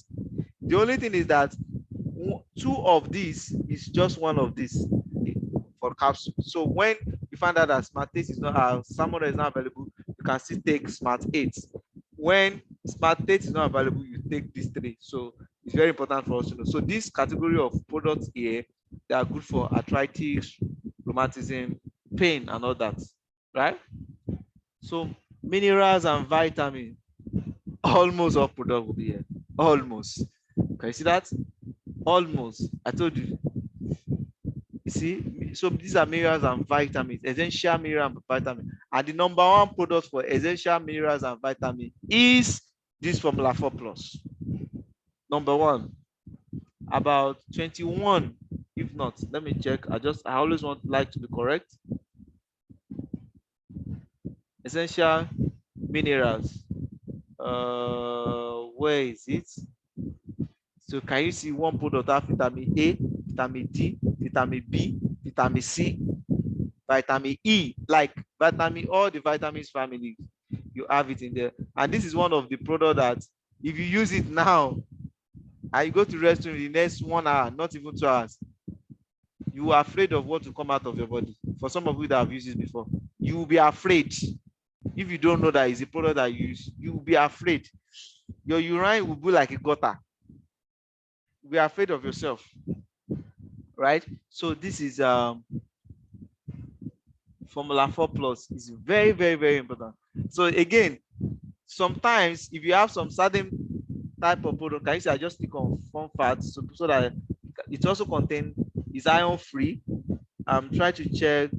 The only thing is that two of these is just one of these for capsule. So when you find out that Smart 8 is not salmon is not available, you can still take Smart 8. When Smart 8 is not available, you take these three. So it's very important for us to know. So this category of products here, they are good for arthritis, rheumatism, pain, and all that, right? So minerals and vitamins, almost all product will be here. Almost. Can you see that? Almost. I told you. You see, so these are minerals and vitamins, essential minerals and vitamins. And the number one product for essential minerals and vitamins is this Formula 4 Plus. Number one. About 21, if not, let me check. I always like to be correct. Essential minerals. Where is it? So can you see one product have vitamin A, vitamin D, vitamin B, vitamin C, vitamin E, like vitamin, all the vitamins family, you have it in there. And this is one of the products that if you use it now and you go to restroom in the next 1 hour, not even 2 hours, you are afraid of what will come out of your body. For some of you that have used it before, you will be afraid. If you don't know that it's a product that you use, you will be afraid. Your urine will be like a gutter. You'll be afraid of yourself, right? So this is Formula 4 Plus is very, very, very important. So again, sometimes if you have some certain type of product, can you say I just click on fun fats so that it also contains, is iron free. Try to check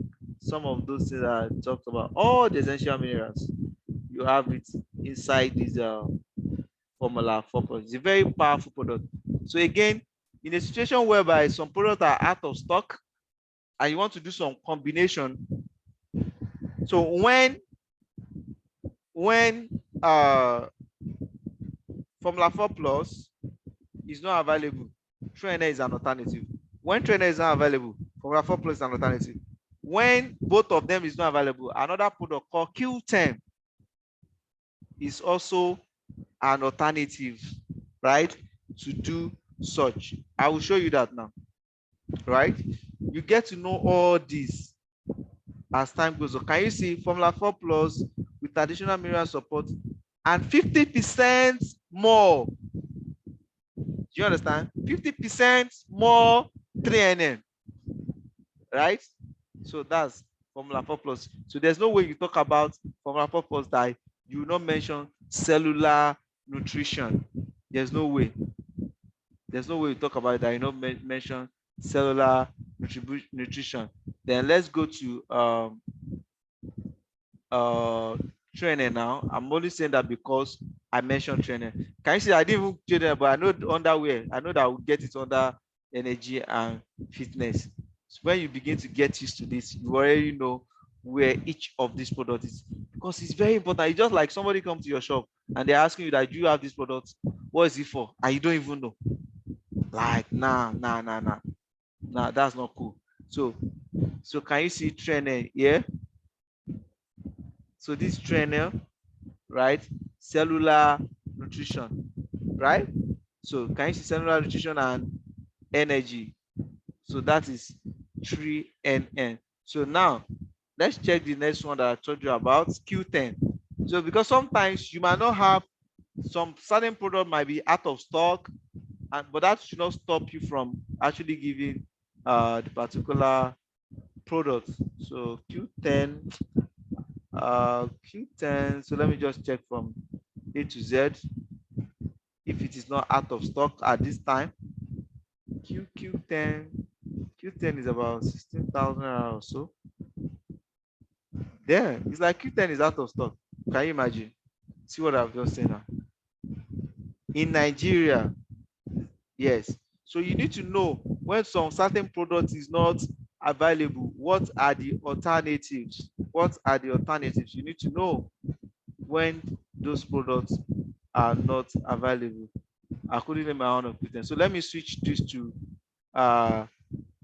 some of those things that I talked about. All the essential minerals, you have it inside this Formula 4 Plus. It's a very powerful product. So again, in a situation whereby some products are out of stock and you want to do some combination, so when Formula 4 Plus is not available, trainer is an alternative. When trainer is not available, Formula 4 Plus is an alternative. When both of them is not available, another product called Q10 is also an alternative, right, to do such. I will show you that now, right? You get to know all this as time goes on. Can you see Formula 4 Plus with additional mineral support and 50% more? Do you understand? 50% more 3NN, right? So that's Formula 4 Plus. So there's no way you talk about Formula 4 Plus that you will not mention cellular nutrition. There's no way. There's no way you talk about it that you not mention cellular nutrition. Then let's go to training now. I'm only saying that because I mentioned training. Can you see I didn't even train, but I know underwear. I know that I will get it under energy and fitness. So when you begin to get used to this, you already know where each of these products is, because it's very important. It's just like somebody come to your shop and they're asking you that, do you have this product? What is it for? And you don't even know. Like, nah, that's not cool. So can you see trainer here? So this trainer, right? Cellular nutrition, right? So can you see cellular nutrition and energy? So that is 3NN. So now let's check the next one that I told you about, Q10. So because sometimes you might not have, some certain product might be out of stock, but that should not stop you from actually giving the particular product. So Q10, so let me just check from A to Z if it is not out of stock at this time. Q10 is about 16,000 or so. Yeah, it's like Q10 is out of stock. Can you imagine? See what I've just said now. In Nigeria, yes. So you need to know when some certain product is not available, what are the alternatives? What are the alternatives? You need to know when those products are not available. I couldn't name my own of Q10. So let me switch this to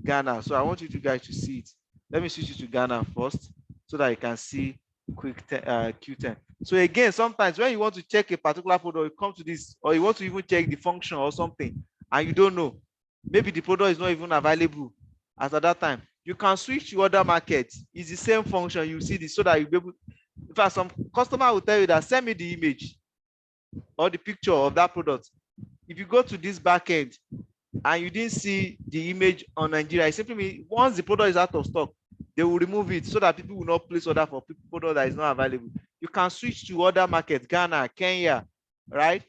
Ghana. So I want you guys to see it. Let me switch it to Ghana first so that you can see Q10. So again, sometimes when you want to check a particular product, you come to this, or you want to even check the function or something, and you don't know, maybe the product is not even available as at that time, you can switch to other markets. It's the same function. You see this so that you'll be able. In fact, some customer will tell you that send me the image or the picture of that product. If you go to this backend and you didn't see the image on Nigeria, it simply means once the product is out of stock, they will remove it so that people will not place order for product that is not available. You can switch to other markets, Ghana, Kenya, right,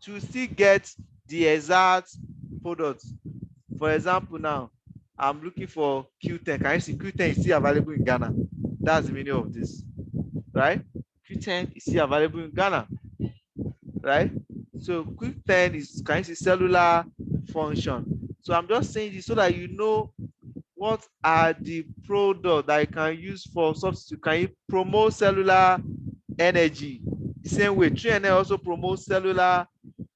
to still get the exact products. For example, now I'm looking for Q10. Can you see Q10 is still available in Ghana? That's the meaning of this, right? Q10 is still available in Ghana, right? So Q10 is, can you see, cellular function. So I'm just saying this so that you know what are the products that you can use for substitute. Can you promote cellular energy? The same way 3NN also promotes cellular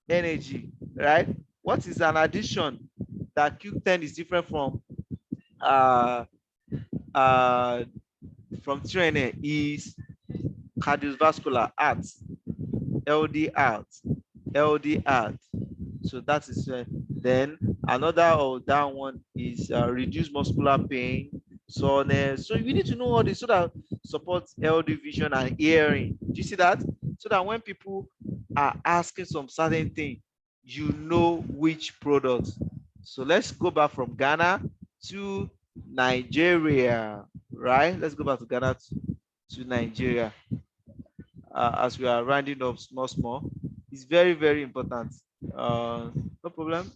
energy, right? What is an addition that Q10 is different from uh, uh, from TNA is cardiovascular arts, LD art, LD art. So that is then another of that one is reduce muscular pain, soreness. So you need to know all this so that supports LD vision and hearing. Do you see that? So that when people are asking some certain thing, you know which product. So let's go back from Ghana to Nigeria, right? Let's go back to Ghana to Nigeria as we are rounding up small. It's very, very important. No problem.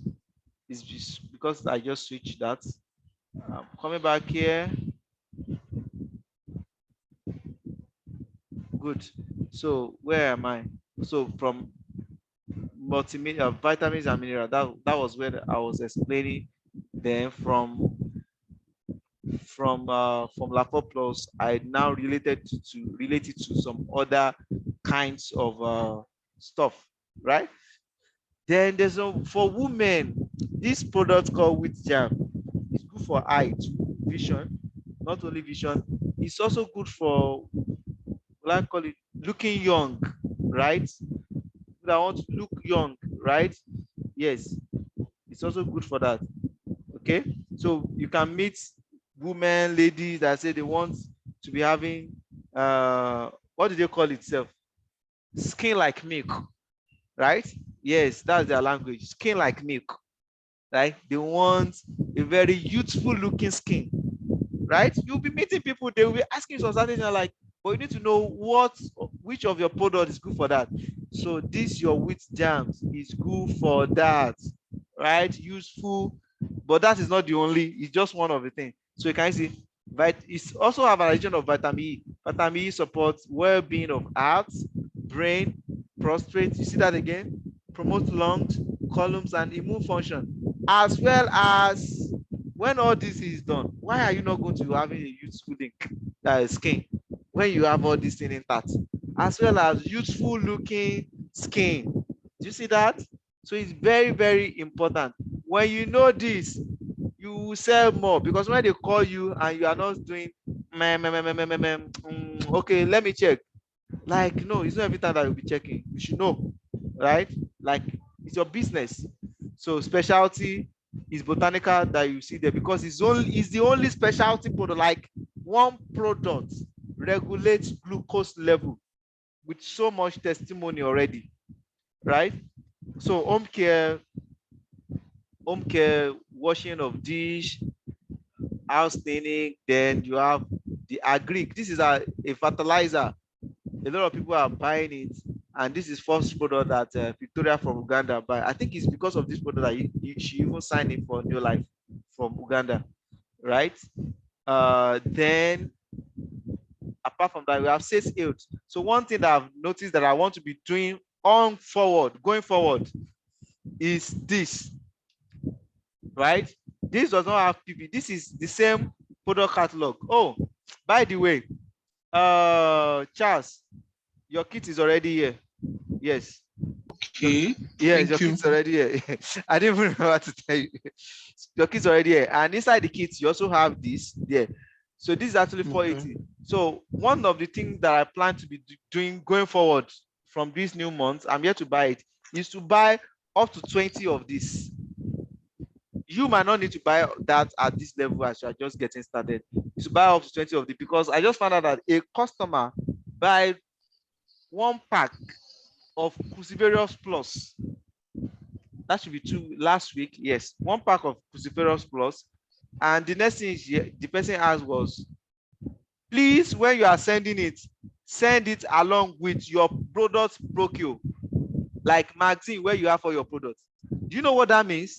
It's just because I just switched that. Coming back here. Good. So where am I? So from multimedia, vitamins and minerals. That was where I was explaining. Then from Lapo Plus, I now related to some other kinds of stuff, right? Then there's for women, this product called wheat jam is good for eye too, vision, not only vision. It's also good for what I call it looking young, right? People that want to look young, right? Yes, it's also good for that. Okay, so you can meet women, ladies that say they want to be having what do they call itself? Skin like milk, right? Yes, that's their language. Skin like milk, right? They want a very youthful looking skin, right? You'll be meeting people, they will be asking you some certain things like, but you need to know which of your product is good for that. So this your wheat jams is good for that, right? Useful, but that is not the only, it's just one of the things. So you can see, it's also have an addition of vitamin E. Vitamin E supports well-being of heart, brain, prostate. You see that again? Promote lungs, columns, and immune function, as well as when all this is done, why are you not going to having a youthful skin when you have all these things intact, as well as youthful looking skin? Do you see that? So it's very, very important. When you know this, you will sell more, because when they call you and you are not doing okay, let me check. Like, no, it's not every time that you'll be checking. You should know, right? Like, it's your business. So specialty is botanical that you see there, because it's the only specialty product. Like, one product regulates glucose level with so much testimony already, right? So home care, washing of dish, house cleaning. Then you have the agric. This is a fertilizer. A lot of people are buying it, and this is first product that Victoria from Uganda buy. I think it's because of this product that she even signed in for Neolife from Uganda, right? Then apart from that, we have sales health. So one thing that I've noticed that I want to be doing going forward, is this, right? This does not have PP. This is the same product catalog. Oh, by the way, Charles, your kit is already here. Yes. Okay. Yes, your Thank you. kit's already here. I didn't even remember to tell you. Your kit's already here. And inside the kit, you also have this there. So this is actually 480. Okay. So one of the things that I plan to be doing going forward from this new month, I'm here to buy it, is to buy up to 20 of this. You might not need to buy that at this level as you are just getting started. You should buy up to 20 of it, because I just found out that a customer buy one pack of Cruciferous Plus. That should be two last week. Yes, one pack of Cruciferous Plus. And the next thing the person asked was, please, when you are sending it, send it along with your product brochure, like magazine where you have for your product. Do you know what that means?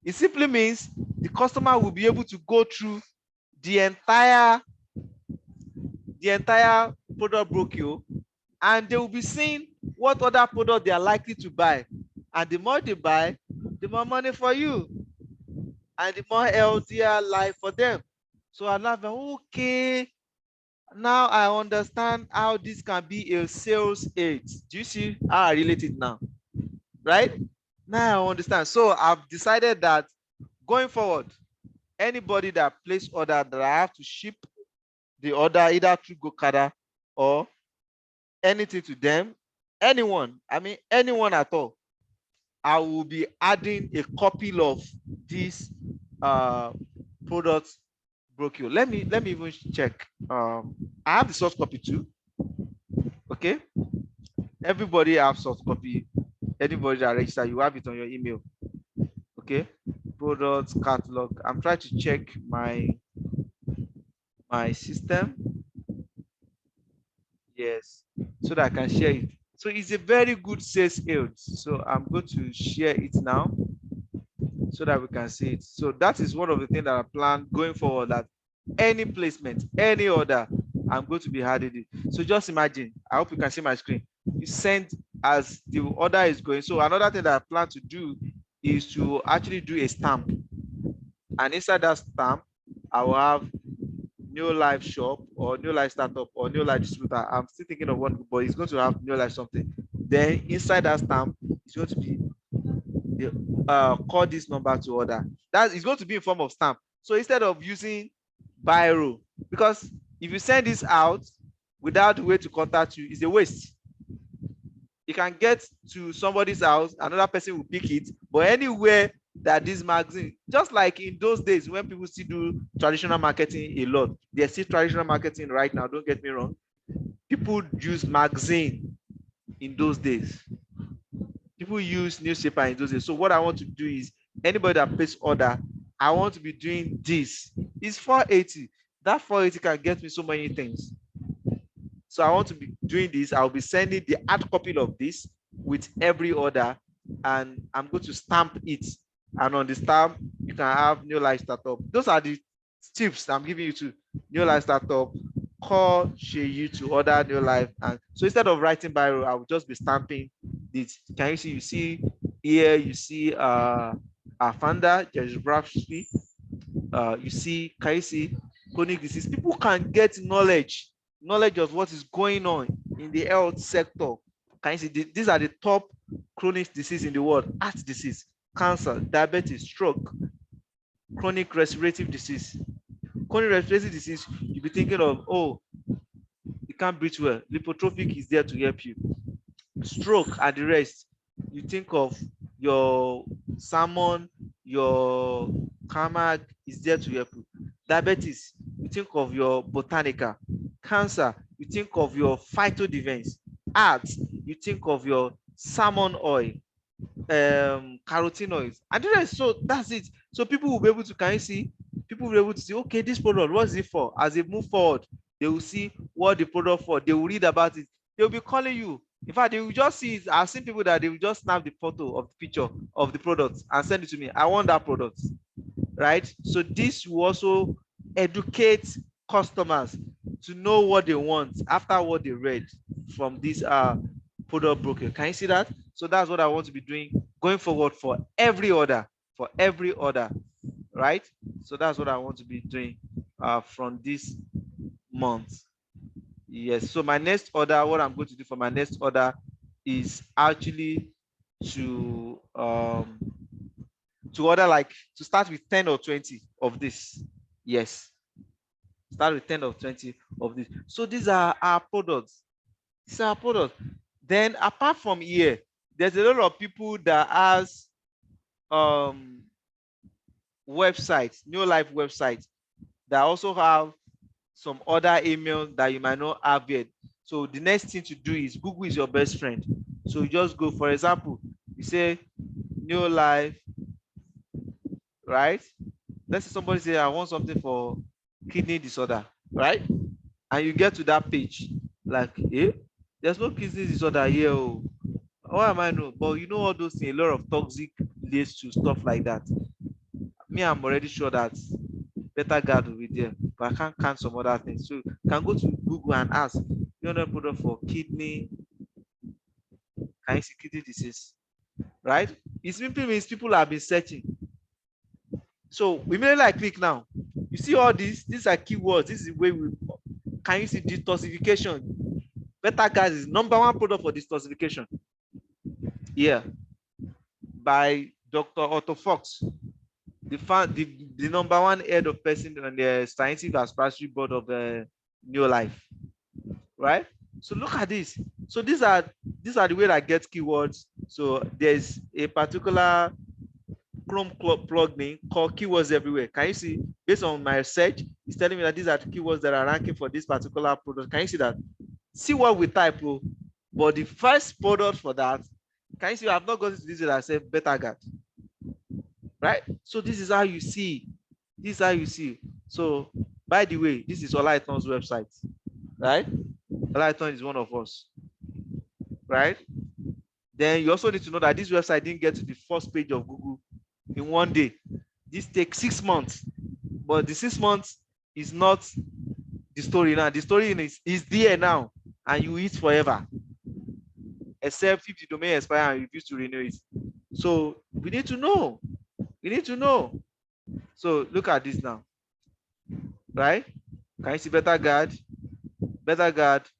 It simply means the customer will be able to go through the entire product brochure, and they will be seeing what other product they are likely to buy. And the more they buy, the more money for you, and the more healthier life for them. So I'm like, okay, now I understand how this can be a sales aid. Do you see how I relate it now? Right? Now I understand. So I've decided that going forward, anybody that place order that I have to ship the order either through Gokada or anything to them, anyone, I mean anyone at all, I will be adding a copy of this product brochure. Let me even check. I have the soft copy too. Okay, everybody have soft copy. Anybody that register, you have it on your email. Okay, product catalog. I'm trying to check my system. Yes, so that I can share it. So it's a very good sales aid. So I'm going to share it now so that we can see it. So that is one of the things that I plan going forward, that any placement, any order, I'm going to be adding it. So just imagine, I hope you can see my screen. You send as the order is going. So another thing that I plan to do is to actually do a stamp. And inside that stamp, I will have Neolife shop or Neolife startup or Neolife distributor. I'm still thinking of one, but it's going to have Neolife something. Then inside that stamp, it's going to be call this number to order. That is going to be in form of stamp. So instead of using biro, because if you send this out without a way to contact you, it's a waste. You can get to somebody's house, another person will pick it, but anywhere that this magazine, just like in those days when people still do traditional marketing a lot, there's still traditional marketing right now, don't get me wrong. People use magazine in those days. People use newspaper in those days. So what I want to do is anybody that places order, I want to be doing this. It's 480. That 480 can get me so many things. So I want to be doing this. I'll be sending the hard copy of this with every order, and I'm going to stamp it. And on the stamp, you can have Neolife startup. Those are the tips I'm giving you to Neolife startup. Call Sheyu to order Neolife. And so instead of writing biro, I will just be stamping this. Can you see? You see here, you see our founder, geographically. You see, can you see chronic disease? People can get knowledge of what is going on in the health sector. Can you see? These are the top chronic disease in the world: heart disease, cancer, diabetes, stroke, chronic respiratory disease. Chronic respiratory disease, you'll be thinking of, oh, you can't breathe well. Lipotrophic is there to help you. Stroke and the rest, you think of your salmon, your Carmack is there to help you. Diabetes, you think of your Botanica. Cancer, you think of your Phytodefense. Heart, you think of your salmon oil, carotenoids, and the rest. So that's it. So people will be able to, can you see? People will be able to see, okay, this product, what's it for? As they move forward, they will see what the product for. They will read about it. They will be calling you. In fact, they will just see it. I've seen people that they will just snap the photo of the picture of the product and send it to me. I want that product, right? So this will also educate customers to know what they want after what they read from this product broker. Can you see that? So that's what I want to be doing going forward for every order, right? So that's what I want to be doing from this month. Yes. So my next order, what I'm going to do for my next order is actually to order, like, to start with 10 or 20 of this. Yes. Start with 10 or 20 of this. So these are our products. These are our products. Then apart from here, there's a lot of people that has websites, Neolife websites, that also have some other emails that you might not have yet. So the next thing to do is Google is your best friend. So you just go, for example, you say Neolife, right? Let's say somebody say, I want something for kidney disorder, right? And you get to that page, like, there's no kidney disorder here. Oh, what am I know? But you know all those things, a lot of toxic leads to stuff like that. Me, I'm already sure that better guard will be there, but I can't count some other things. So you can go to Google and ask, you know, product for kidney, can you see kidney disease, right? It simply means people have been searching. So immediately I click now, you see all these are keywords. This is the way we, can you see detoxification? Better guard is number one product for detoxification. Yeah. by Dr. Otto Fox, the number one head of person on the scientific advisory board of the Neolife, right? So look at this. So these are the way I get keywords. So there's a particular Chrome plugin called Keywords Everywhere. Can you see? Based on my research, it's telling me that these are the keywords that are ranking for this particular product. Can you see that? See what we type, but the first product for that, can you see? I've not gotten to this that I said better guard, right? So this is how you see. This is how you see. So by the way, this is Olaiton's website, right? Olaiton is one of us, right? Then you also need to know that this website didn't get to the first page of Google in one day. This takes 6 months, but the 6 months is not the story now. The story is there now, and you eat forever, except if the domain expires and you refuse to renew it. So we need to know. We need to know. So look at this now, right? Can you see better guard,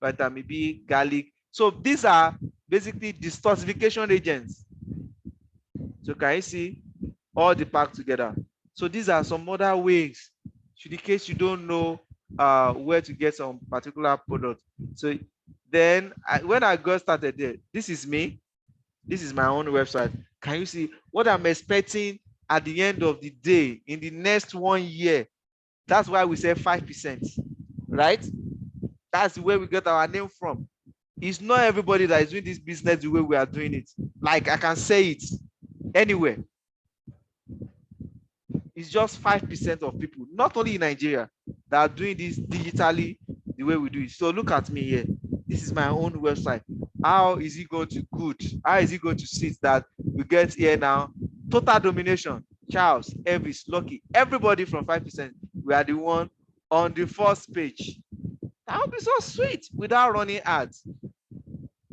vitamin B, garlic? So these are basically detoxification agents. So can you see all the pack together? So these are some other ways, in case you don't know where to get some particular product. So then when I got started there, this is me. This is my own website. Can you see what I'm expecting at the end of the day in the next 1 year? That's why we say 5%, right? That's where we get our name from. It's not everybody that is doing this business the way we are doing it. Like I can say it anywhere. It's just 5% of people, not only in Nigeria, that are doing this digitally the way we do it. So look at me here. This is my own website. How is it going to good? How is it going to sit that we get here now? Total domination. Charles, Elvis, Lucky, everybody from 5%. We are the one on the first page. That would be so sweet without running ads.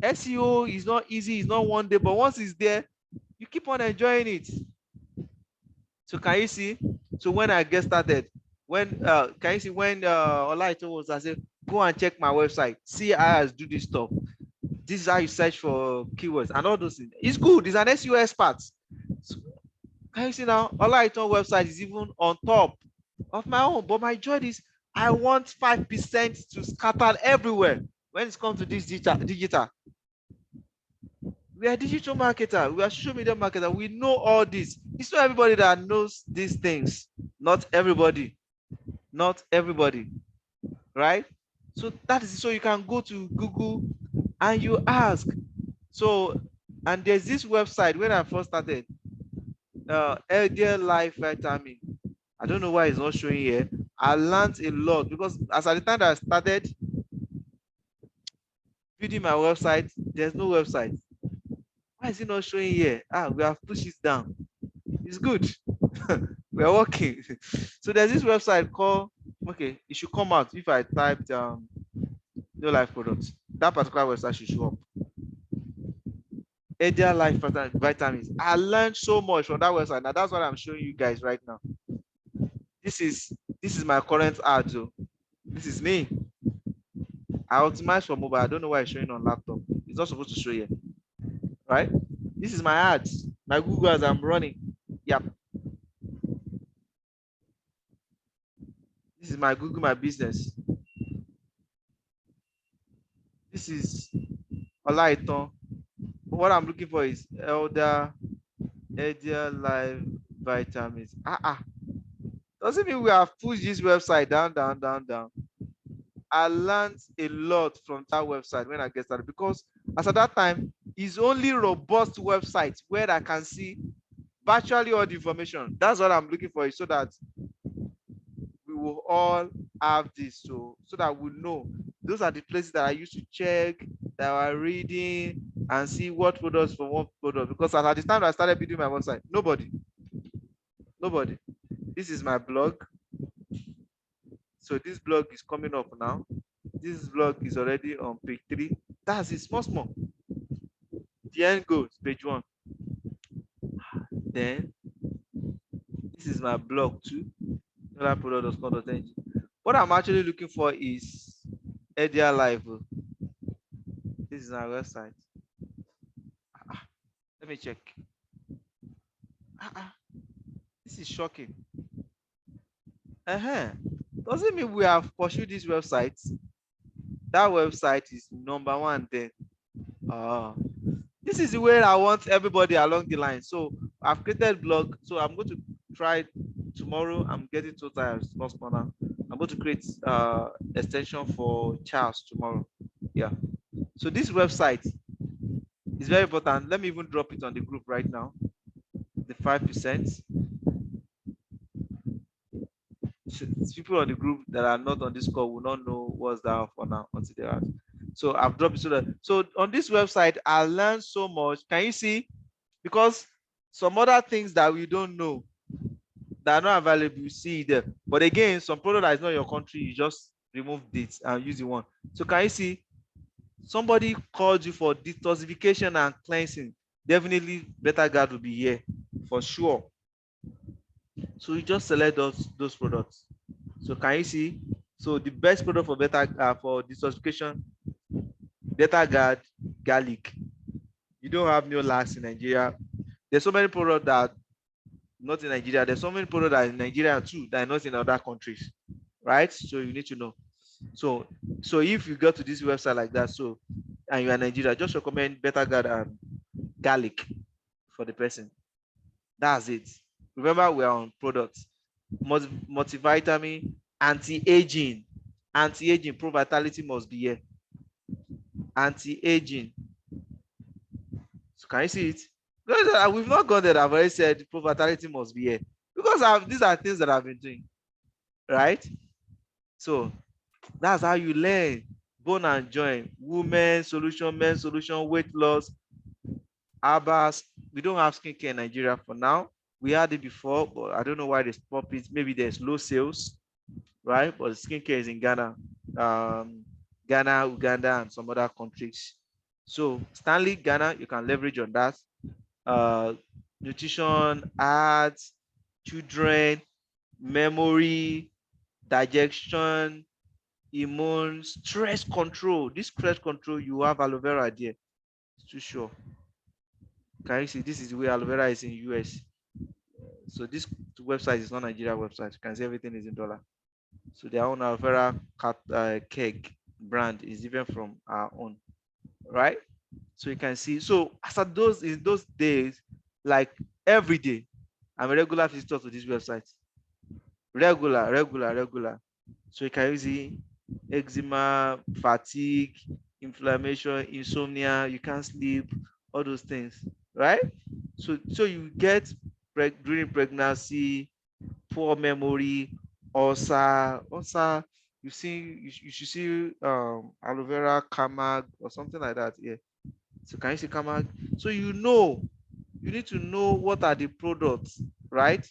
SEO is not easy, it's not one day, but once it's there, you keep on enjoying it. So can you see? So when I get started, when can you see when Olaito was, I said, go and check my website, see how I do this stuff. This is how you search for keywords and all those things. It's good. It's an SEO expert. So, can you see now? Olaito website is even on top of my own. But my joy is I want 5% to scatter everywhere when it comes to this digital. We are digital marketer. We are social media marketer. We know all this. It's not everybody that knows these things. Not everybody. Not everybody. Right? So that is so you can go to Google and you ask. So, and there's this website when I first started, LDL Life Vitamin. I don't know why it's not showing here. I learned a lot because as at the time that I started building my website, there's no website. Why is it not showing here? We have pushed it down. It's good. We are working. So there's this website called, okay, it should come out if I typed Neolife products. That particular website should show up. Edia Life Vitamins. I learned so much from that website. Now that's what I'm showing you guys right now. This is my current ad. So this is me. I optimized for mobile. I don't know why it's showing on laptop. It's not supposed to show here. Right? This is my ads. My Google ads I'm running. Yep. This is my Google My Business. This is Olaiton. What I'm looking for is Elder Live Vitamins. Doesn't mean we have pushed this website down. I learned a lot from that website when I get started because as at that time, it's only robust websites where I can see virtually all the information. That's what I'm looking for, so that we will all have this, so that we know those are the places that I used to check, that I were reading and see what products for what product. Because at the time I started building my website, nobody. This is my blog. So this blog is coming up now. This blog is already on page 3. That's it, small. The end goes page 1. Then this is my blog too. What I'm actually looking for is Edia Live. This is our website. Let me check. This is shocking. Doesn't mean we have pursued this website. That website is number one there. This is the way I want everybody along the line. So I've created blog. So I'm going to try tomorrow. I'm getting too tired. Now. I'm going to create extension for Charles tomorrow. Yeah. So this website is very important. Let me even drop it on the group right now. The 5%. People on the group that are not on this call will not know what's that for now until they are. So I've dropped it so on this website, I learned so much. Can you see? Because some other things that we don't know that are not available, you see there. But again, some product that is not your country, you just remove it and use the one. So can you see? Somebody called you for detoxification and cleansing. Definitely Better Guard will be here for sure. So you just select those products. So can you see? So the best product for for detoxification, Better Guard, garlic. You don't have Neolife in Nigeria. There's so many products that not in Nigeria. There's so many products that are in Nigeria too that are not in other countries, right? So you need to know. So if you go to this website like that, so and you are in Nigeria, just recommend Better Guard and garlic for the person. That's it. Remember, we are on products. Multivitamin, anti-aging, pro vitality must be here. Anti-aging. So can you see it? Because we've not gone there. I've already said pro vitality must be here because these are things that I've been doing, right? So that's how you learn. Bone and joint, women solution, men solution, weight loss, herbals. We don't have skincare in Nigeria for now. We had it before, but I don't know why they stop it. Maybe there's low sales, right? But skincare is in Ghana, Ghana, Uganda, and some other countries. So Stanley, Ghana, you can leverage on that. Nutrition, arts, children, memory, digestion, immune, stress control. This stress control, you have aloe vera there. It's too sure. Can you see? This is the way aloe vera is in US. So this website is not Nigeria website. You can see everything is in dollar. So their own aloe vera keg brand is different from our own, right? So you can see. So as at in those days, like every day, I'm a regular visitor to this website. Regular. So you can use eczema, fatigue, inflammation, insomnia, you can't sleep, all those things, right? So you get during pregnancy, poor memory, ulcer. You should see aloe vera camag or something like that. Yeah. So can you see camag? So you need to know what are the products, right?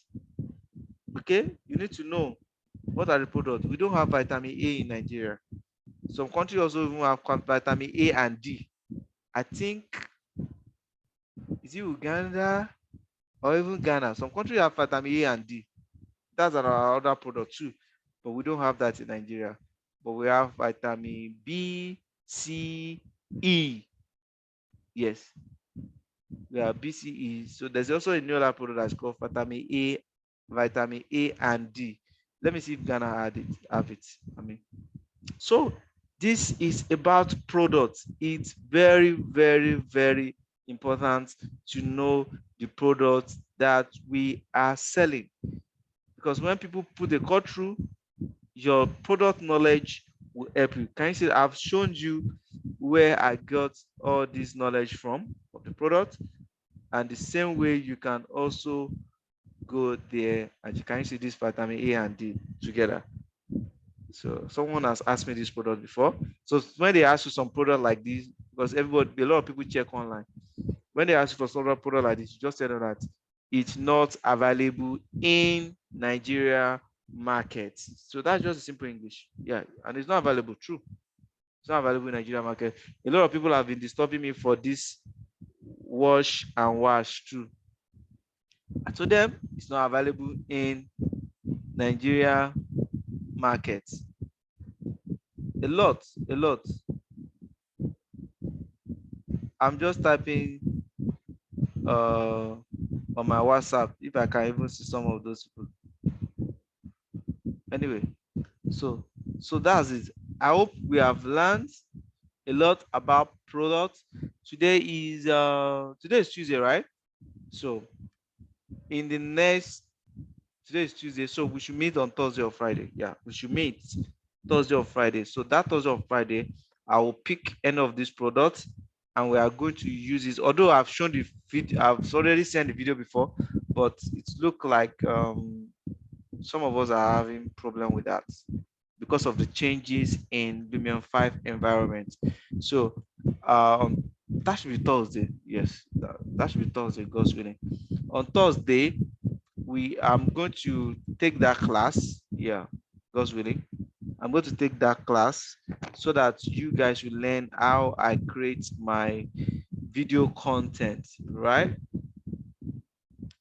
Okay, you need to know what are the products. We don't have vitamin A in Nigeria. Some countries also even have vitamin A and D. I think, is it Uganda or even Ghana? Some countries have vitamin A and D. That's our other product too, but we don't have that in Nigeria. But we have vitamin B, C, E. Yes, we have B, C, E. So there's also a new product that's called vitamin A and D. Let me see if Ghana have it. So this is about products. It's very, very, very important to know the products that we are selling. Because when people put a cut through, your product knowledge will help you. Can you see I've shown you where I got all this knowledge from of the product? And the same way you can also go there and you can see this vitamin A and D together. So someone has asked me this product before. So when they ask you some product like this, because a lot of people check online. When they ask you for some product like this, you just tell them that it's not available in Nigeria market. So that's just simple English. Yeah, and it's not available. True. It's not available in Nigeria market. A lot of people have been disturbing me for this wash and wash too. I told them it's not available in Nigeria market. A lot. I'm just typing on my WhatsApp if I can even see some of those people. Anyway, so that's it. I hope we have learned a lot about products. Today is Tuesday, right? So in the next today is Tuesday, so we should meet on Thursday or Friday. Yeah, we should meet Thursday or Friday. So that Thursday or Friday, I will pick any of these products and we are going to use it. Although I've shown the video, I've already sent the video before, but it looked like some of us are having problem with that because of the changes in Lumion 5 environment. So that should be Thursday. Yes, that should be Thursday, God's willing. On Thursday, I'm going to take that class. Yeah, God's willing. I'm going to take that class so that you guys will learn how I create my video content, right?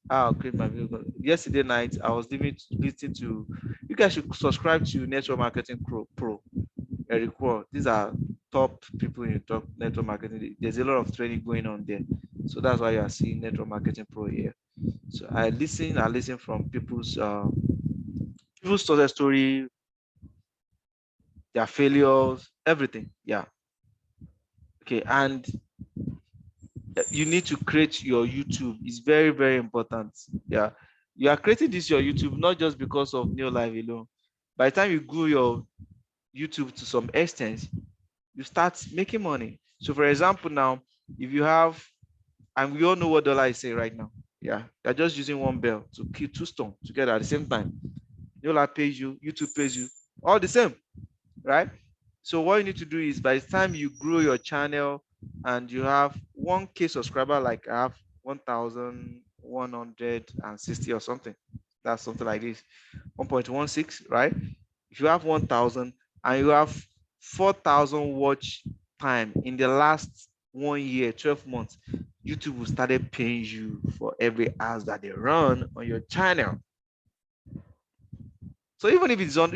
How I create my video content. Yesterday night, I was listening to, you guys should subscribe to Network Marketing Pro, Eric Wall. These are top people in network marketing. There's a lot of training going on there. So that's why you are seeing Network Marketing Pro here. So I listen from people's success story, their failures, everything. Yeah. Okay. And you need to create your YouTube. It's very, very important. Yeah. You are creating this your YouTube not just because of Neolife alone. By the time you grow your YouTube to some extent, you start making money. So for example, now, if you have, and we all know what dollar is saying right now. Yeah. You're just using one bell to kill two stones together at the same time. Neolife pays you, YouTube pays you, all the same, right? So what you need to do is by the time you grow your channel and you have 1K subscriber, like I have 1,160 or something, that's something like this, 1.16, right? If you have 1,000 and you have 4,000 watch time in the last 1 year, 12 months, YouTube will start paying you for every ads that they run on your channel. So even if you start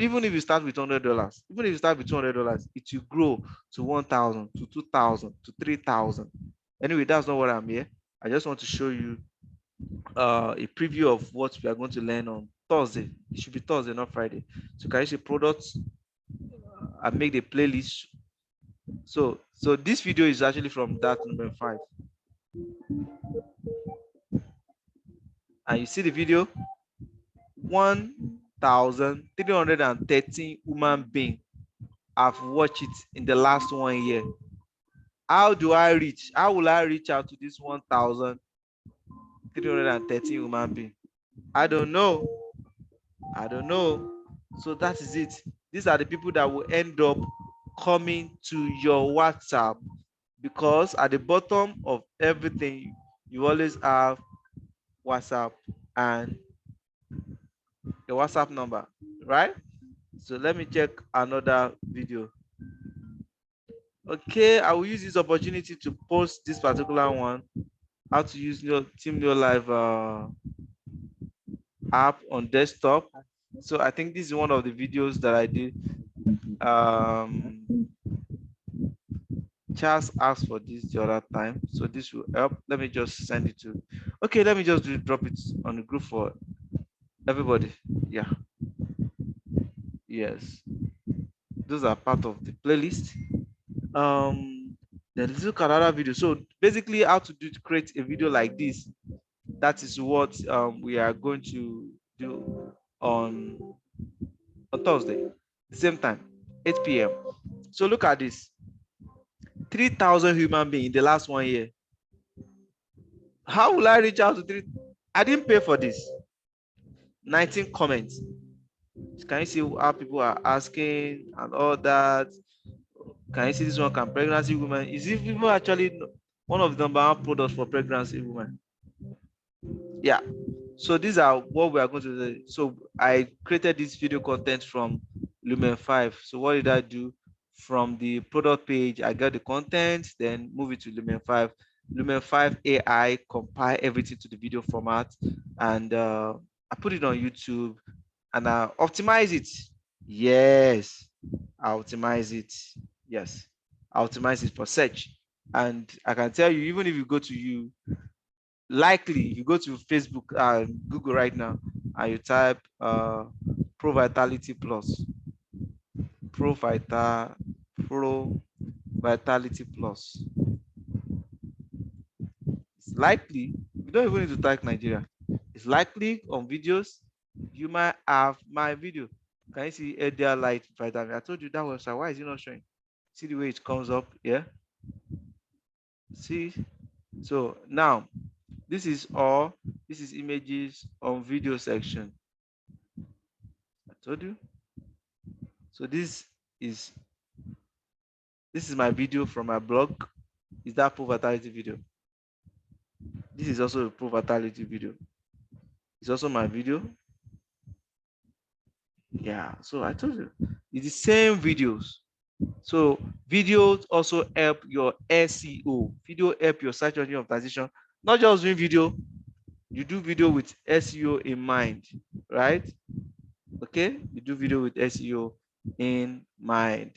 with $100, even if you start with $200, it will grow to 1,000, to 2,000, to 3,000. Anyway, that's not what I'm here. I just want to show you a preview of what we are going to learn on Thursday. It should be Thursday, not Friday. So can you see products? I make the playlist. So this video is actually from that number 5. And you see the video, 1,313 human beings have watched it in the last 1 year. How will I reach out to this 1,313 human beings? I don't know. So that is it. These are the people that will end up coming to your WhatsApp, because at the bottom of everything, you always have WhatsApp and your WhatsApp number, right? So let me check another video. Okay, I will use this opportunity to post this particular one, how to use Team Neolife app on desktop. So I think this is one of the videos that I did. Charles asked for this the other time, so this will help. Let me just send it to. Okay, let me just drop it on the group for everybody. Yeah. Yes. Those are part of the playlist. Then let's look at another video. So basically, how to create a video like this. That is what we are going to do on Thursday, the same time, 8 p.m. So look at this. 3,000 human beings in the last 1 year. How will I reach out to 3? I didn't pay for this. 19 comments. Can you see how people are asking and all that? Can you see this one? Can pregnancy women? Is it even actually one of the #1 products for pregnancy women? Yeah. So these are what we are going to do. So I created this video content from Lumen 5. So what did I do? From the product page, I got the content, then move it to Lumen 5. Lumen 5 AI compile everything to the video format, and I put it on YouTube and I optimize it. Yes, I optimize it. Yes, I optimize it for search. And I can tell you, even if you go to likely you go to Facebook and Google right now and you type Pro Vitality Plus, Pro Vitality Plus. It's likely, you don't even need to type Nigeria. It's likely on videos, you might have my video. Can you see Edia Light Vitamin? I told you that website. Why is it not showing? See the way it comes up here? See? So now, this is all. This is images on video section. I told you. So this is my video from my blog. Is that Pro Vitality video? This is also a Pro Vitality video. It's also my video. Yeah, so I told you, it's the same videos. So videos also help your SEO. Video help your search engine optimization. Not just doing video, you do video with SEO in mind, right? Okay, you do video with SEO in mind.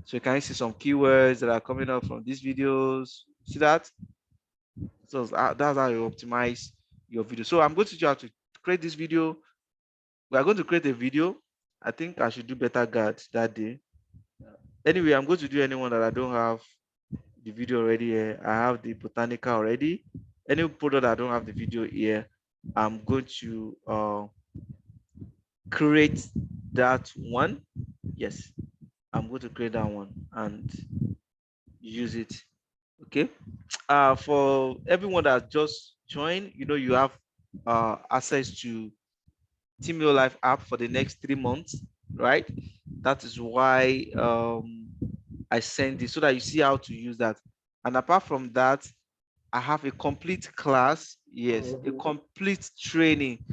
So you can see some keywords that are coming up from these videos. See that? So that's how you optimize your video. So I'm going to teach you how to create this video. We are going to create a video. I think I should do better guard that day. Anyway, I'm going to do anyone that I don't have the video already here. I have the botanical already. Any product I don't have the video here, I'm going to create that one. Yes, I'm going to create that one and use it. Okay. For everyone that just joined, you know, you have access to Team Neolife app for the next 3 months, right? That is why I send this so that you see how to use that. And apart from that, I have a complete class, yes, a complete training.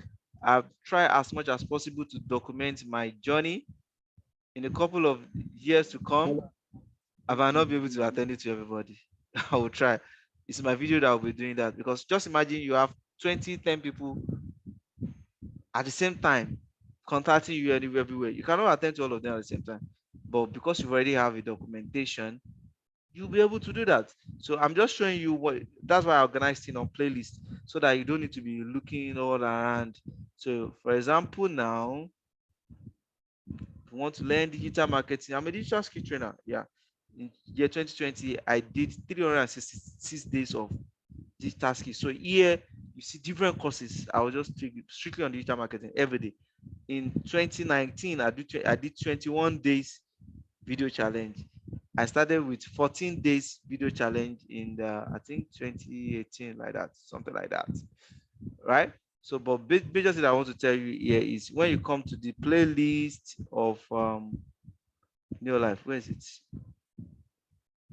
I've tried as much as possible to document my journey. In a couple of years to come, I might not be able to attend it to everybody. I will try. It's my video that will be doing that, because just imagine you have 10 people at the same time contacting you everywhere. You cannot attend to all of them at the same time. But because you already have a documentation, you'll be able to do that. So I'm just showing you what, that's why I organized it on playlist, so that you don't need to be looking all around. So for example, now, if you want to learn digital marketing, I'm a digital skill trainer. Yeah. In year 2020, I did 366 days of digital skills. So here you see different courses. I was just strictly on digital marketing every day. In 2019, I did 21 days video challenge. I started with 14 days video challenge in the, I think 2018, like that, something like that, right? So, but major thing I want to tell you here is when you come to the playlist of Neolife, where is it?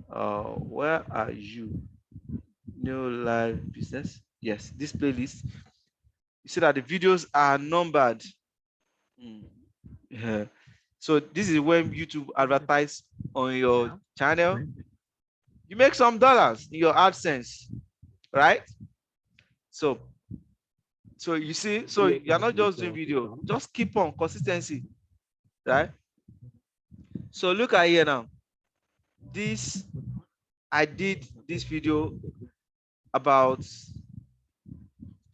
Where are you? Neolife business. Yes, this playlist. You see that the videos are numbered. Yeah. So this is when YouTube advertise on your channel. You make some dollars in your AdSense, right? So you see, so you're not just doing video, just keep on consistency, right? So look at here now. This, I did this video about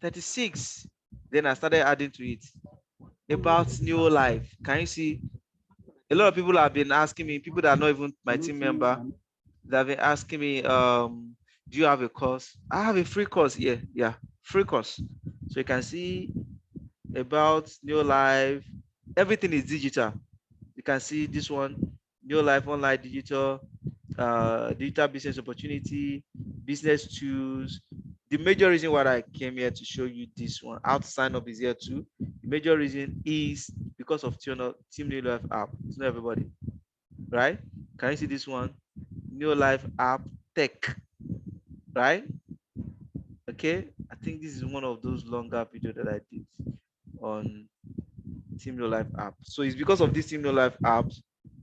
36. Then I started adding to it about Neolife. Can you see? A lot of people have been asking me, people that are not even my team member, they've been asking me, do you have a course? I have a free course here. Yeah, free course. So you can see about Neolife. Everything is digital. You can see this one, Neolife Online Digital, digital business opportunity, business tools. The major reason why I came here to show you this one, how to sign up, is here too. The major reason is because of Team Neolife app. It's not everybody, right? Can you see this one? Neolife app tech, right? Okay, I think this is one of those longer videos that I did on Team Neolife app. So it's because of this Team Neolife apps,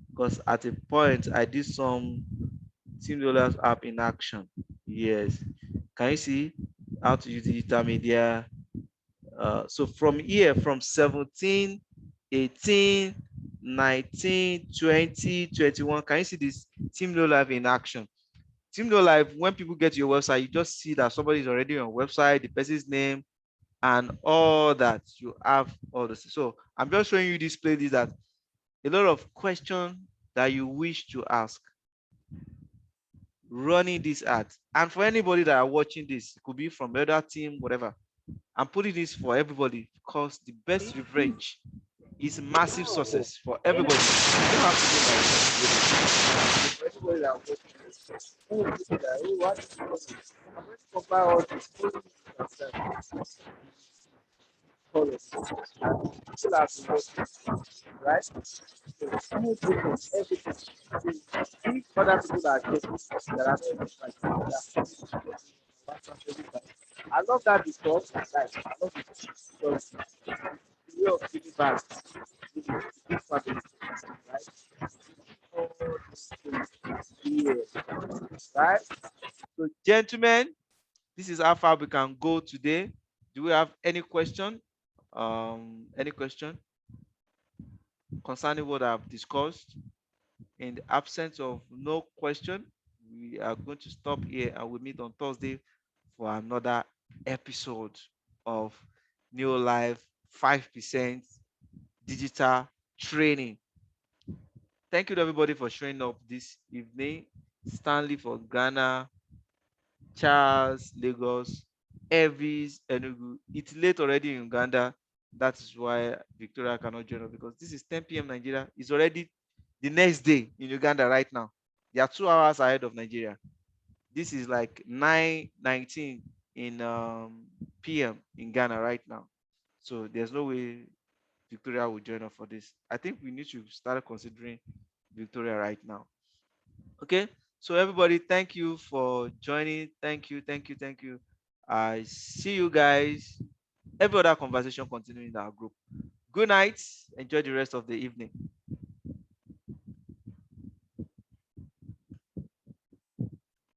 because at a point I did some Team Neolife app in action. Yes, can you see how to use digital media? So from here, from 17, 18, 19, 20, 21, can you see this Team Neolife in action? Team Neolife, when people get to your website, you just see that somebody is already on your website, the person's name, and all that. You have all this. So I'm just showing you this playlist that a lot of questions that you wish to ask. Running this ad. And for anybody that are watching this, it could be from the other team, whatever. I'm putting this for everybody because the best leverage is massive success for everybody. You don't have to do like for everybody that watching this. What is I'm going to compare all this colors and people have been working, right? So smooth movement, everything. See other people that are getting that are doing like that. I love that because like I love it because the way of giving back is big family, right? All these things here, right? So gentlemen, this is how far we can go today. Do we have any question? Any question concerning what I've discussed? In the absence of no question, we are going to stop here and we'll meet on Thursday for another episode of Neolife 5% digital training. Thank you to everybody for showing up this evening. Stanley for Ghana, Charles, Lagos, Evis, Enugu. It's late already in Uganda. That is why Victoria cannot join us because this is 10 p.m. Nigeria. It's already the next day in Uganda right now. They are 2 hours ahead of Nigeria. This is like 9:19 in p.m. in Ghana right now. So there's no way Victoria will join us for this. I think we need to start considering Victoria right now. Okay. So everybody, thank you for joining. Thank you, thank you, thank you. I see you guys. Every other conversation continuing in our group. Good night. Enjoy the rest of the evening.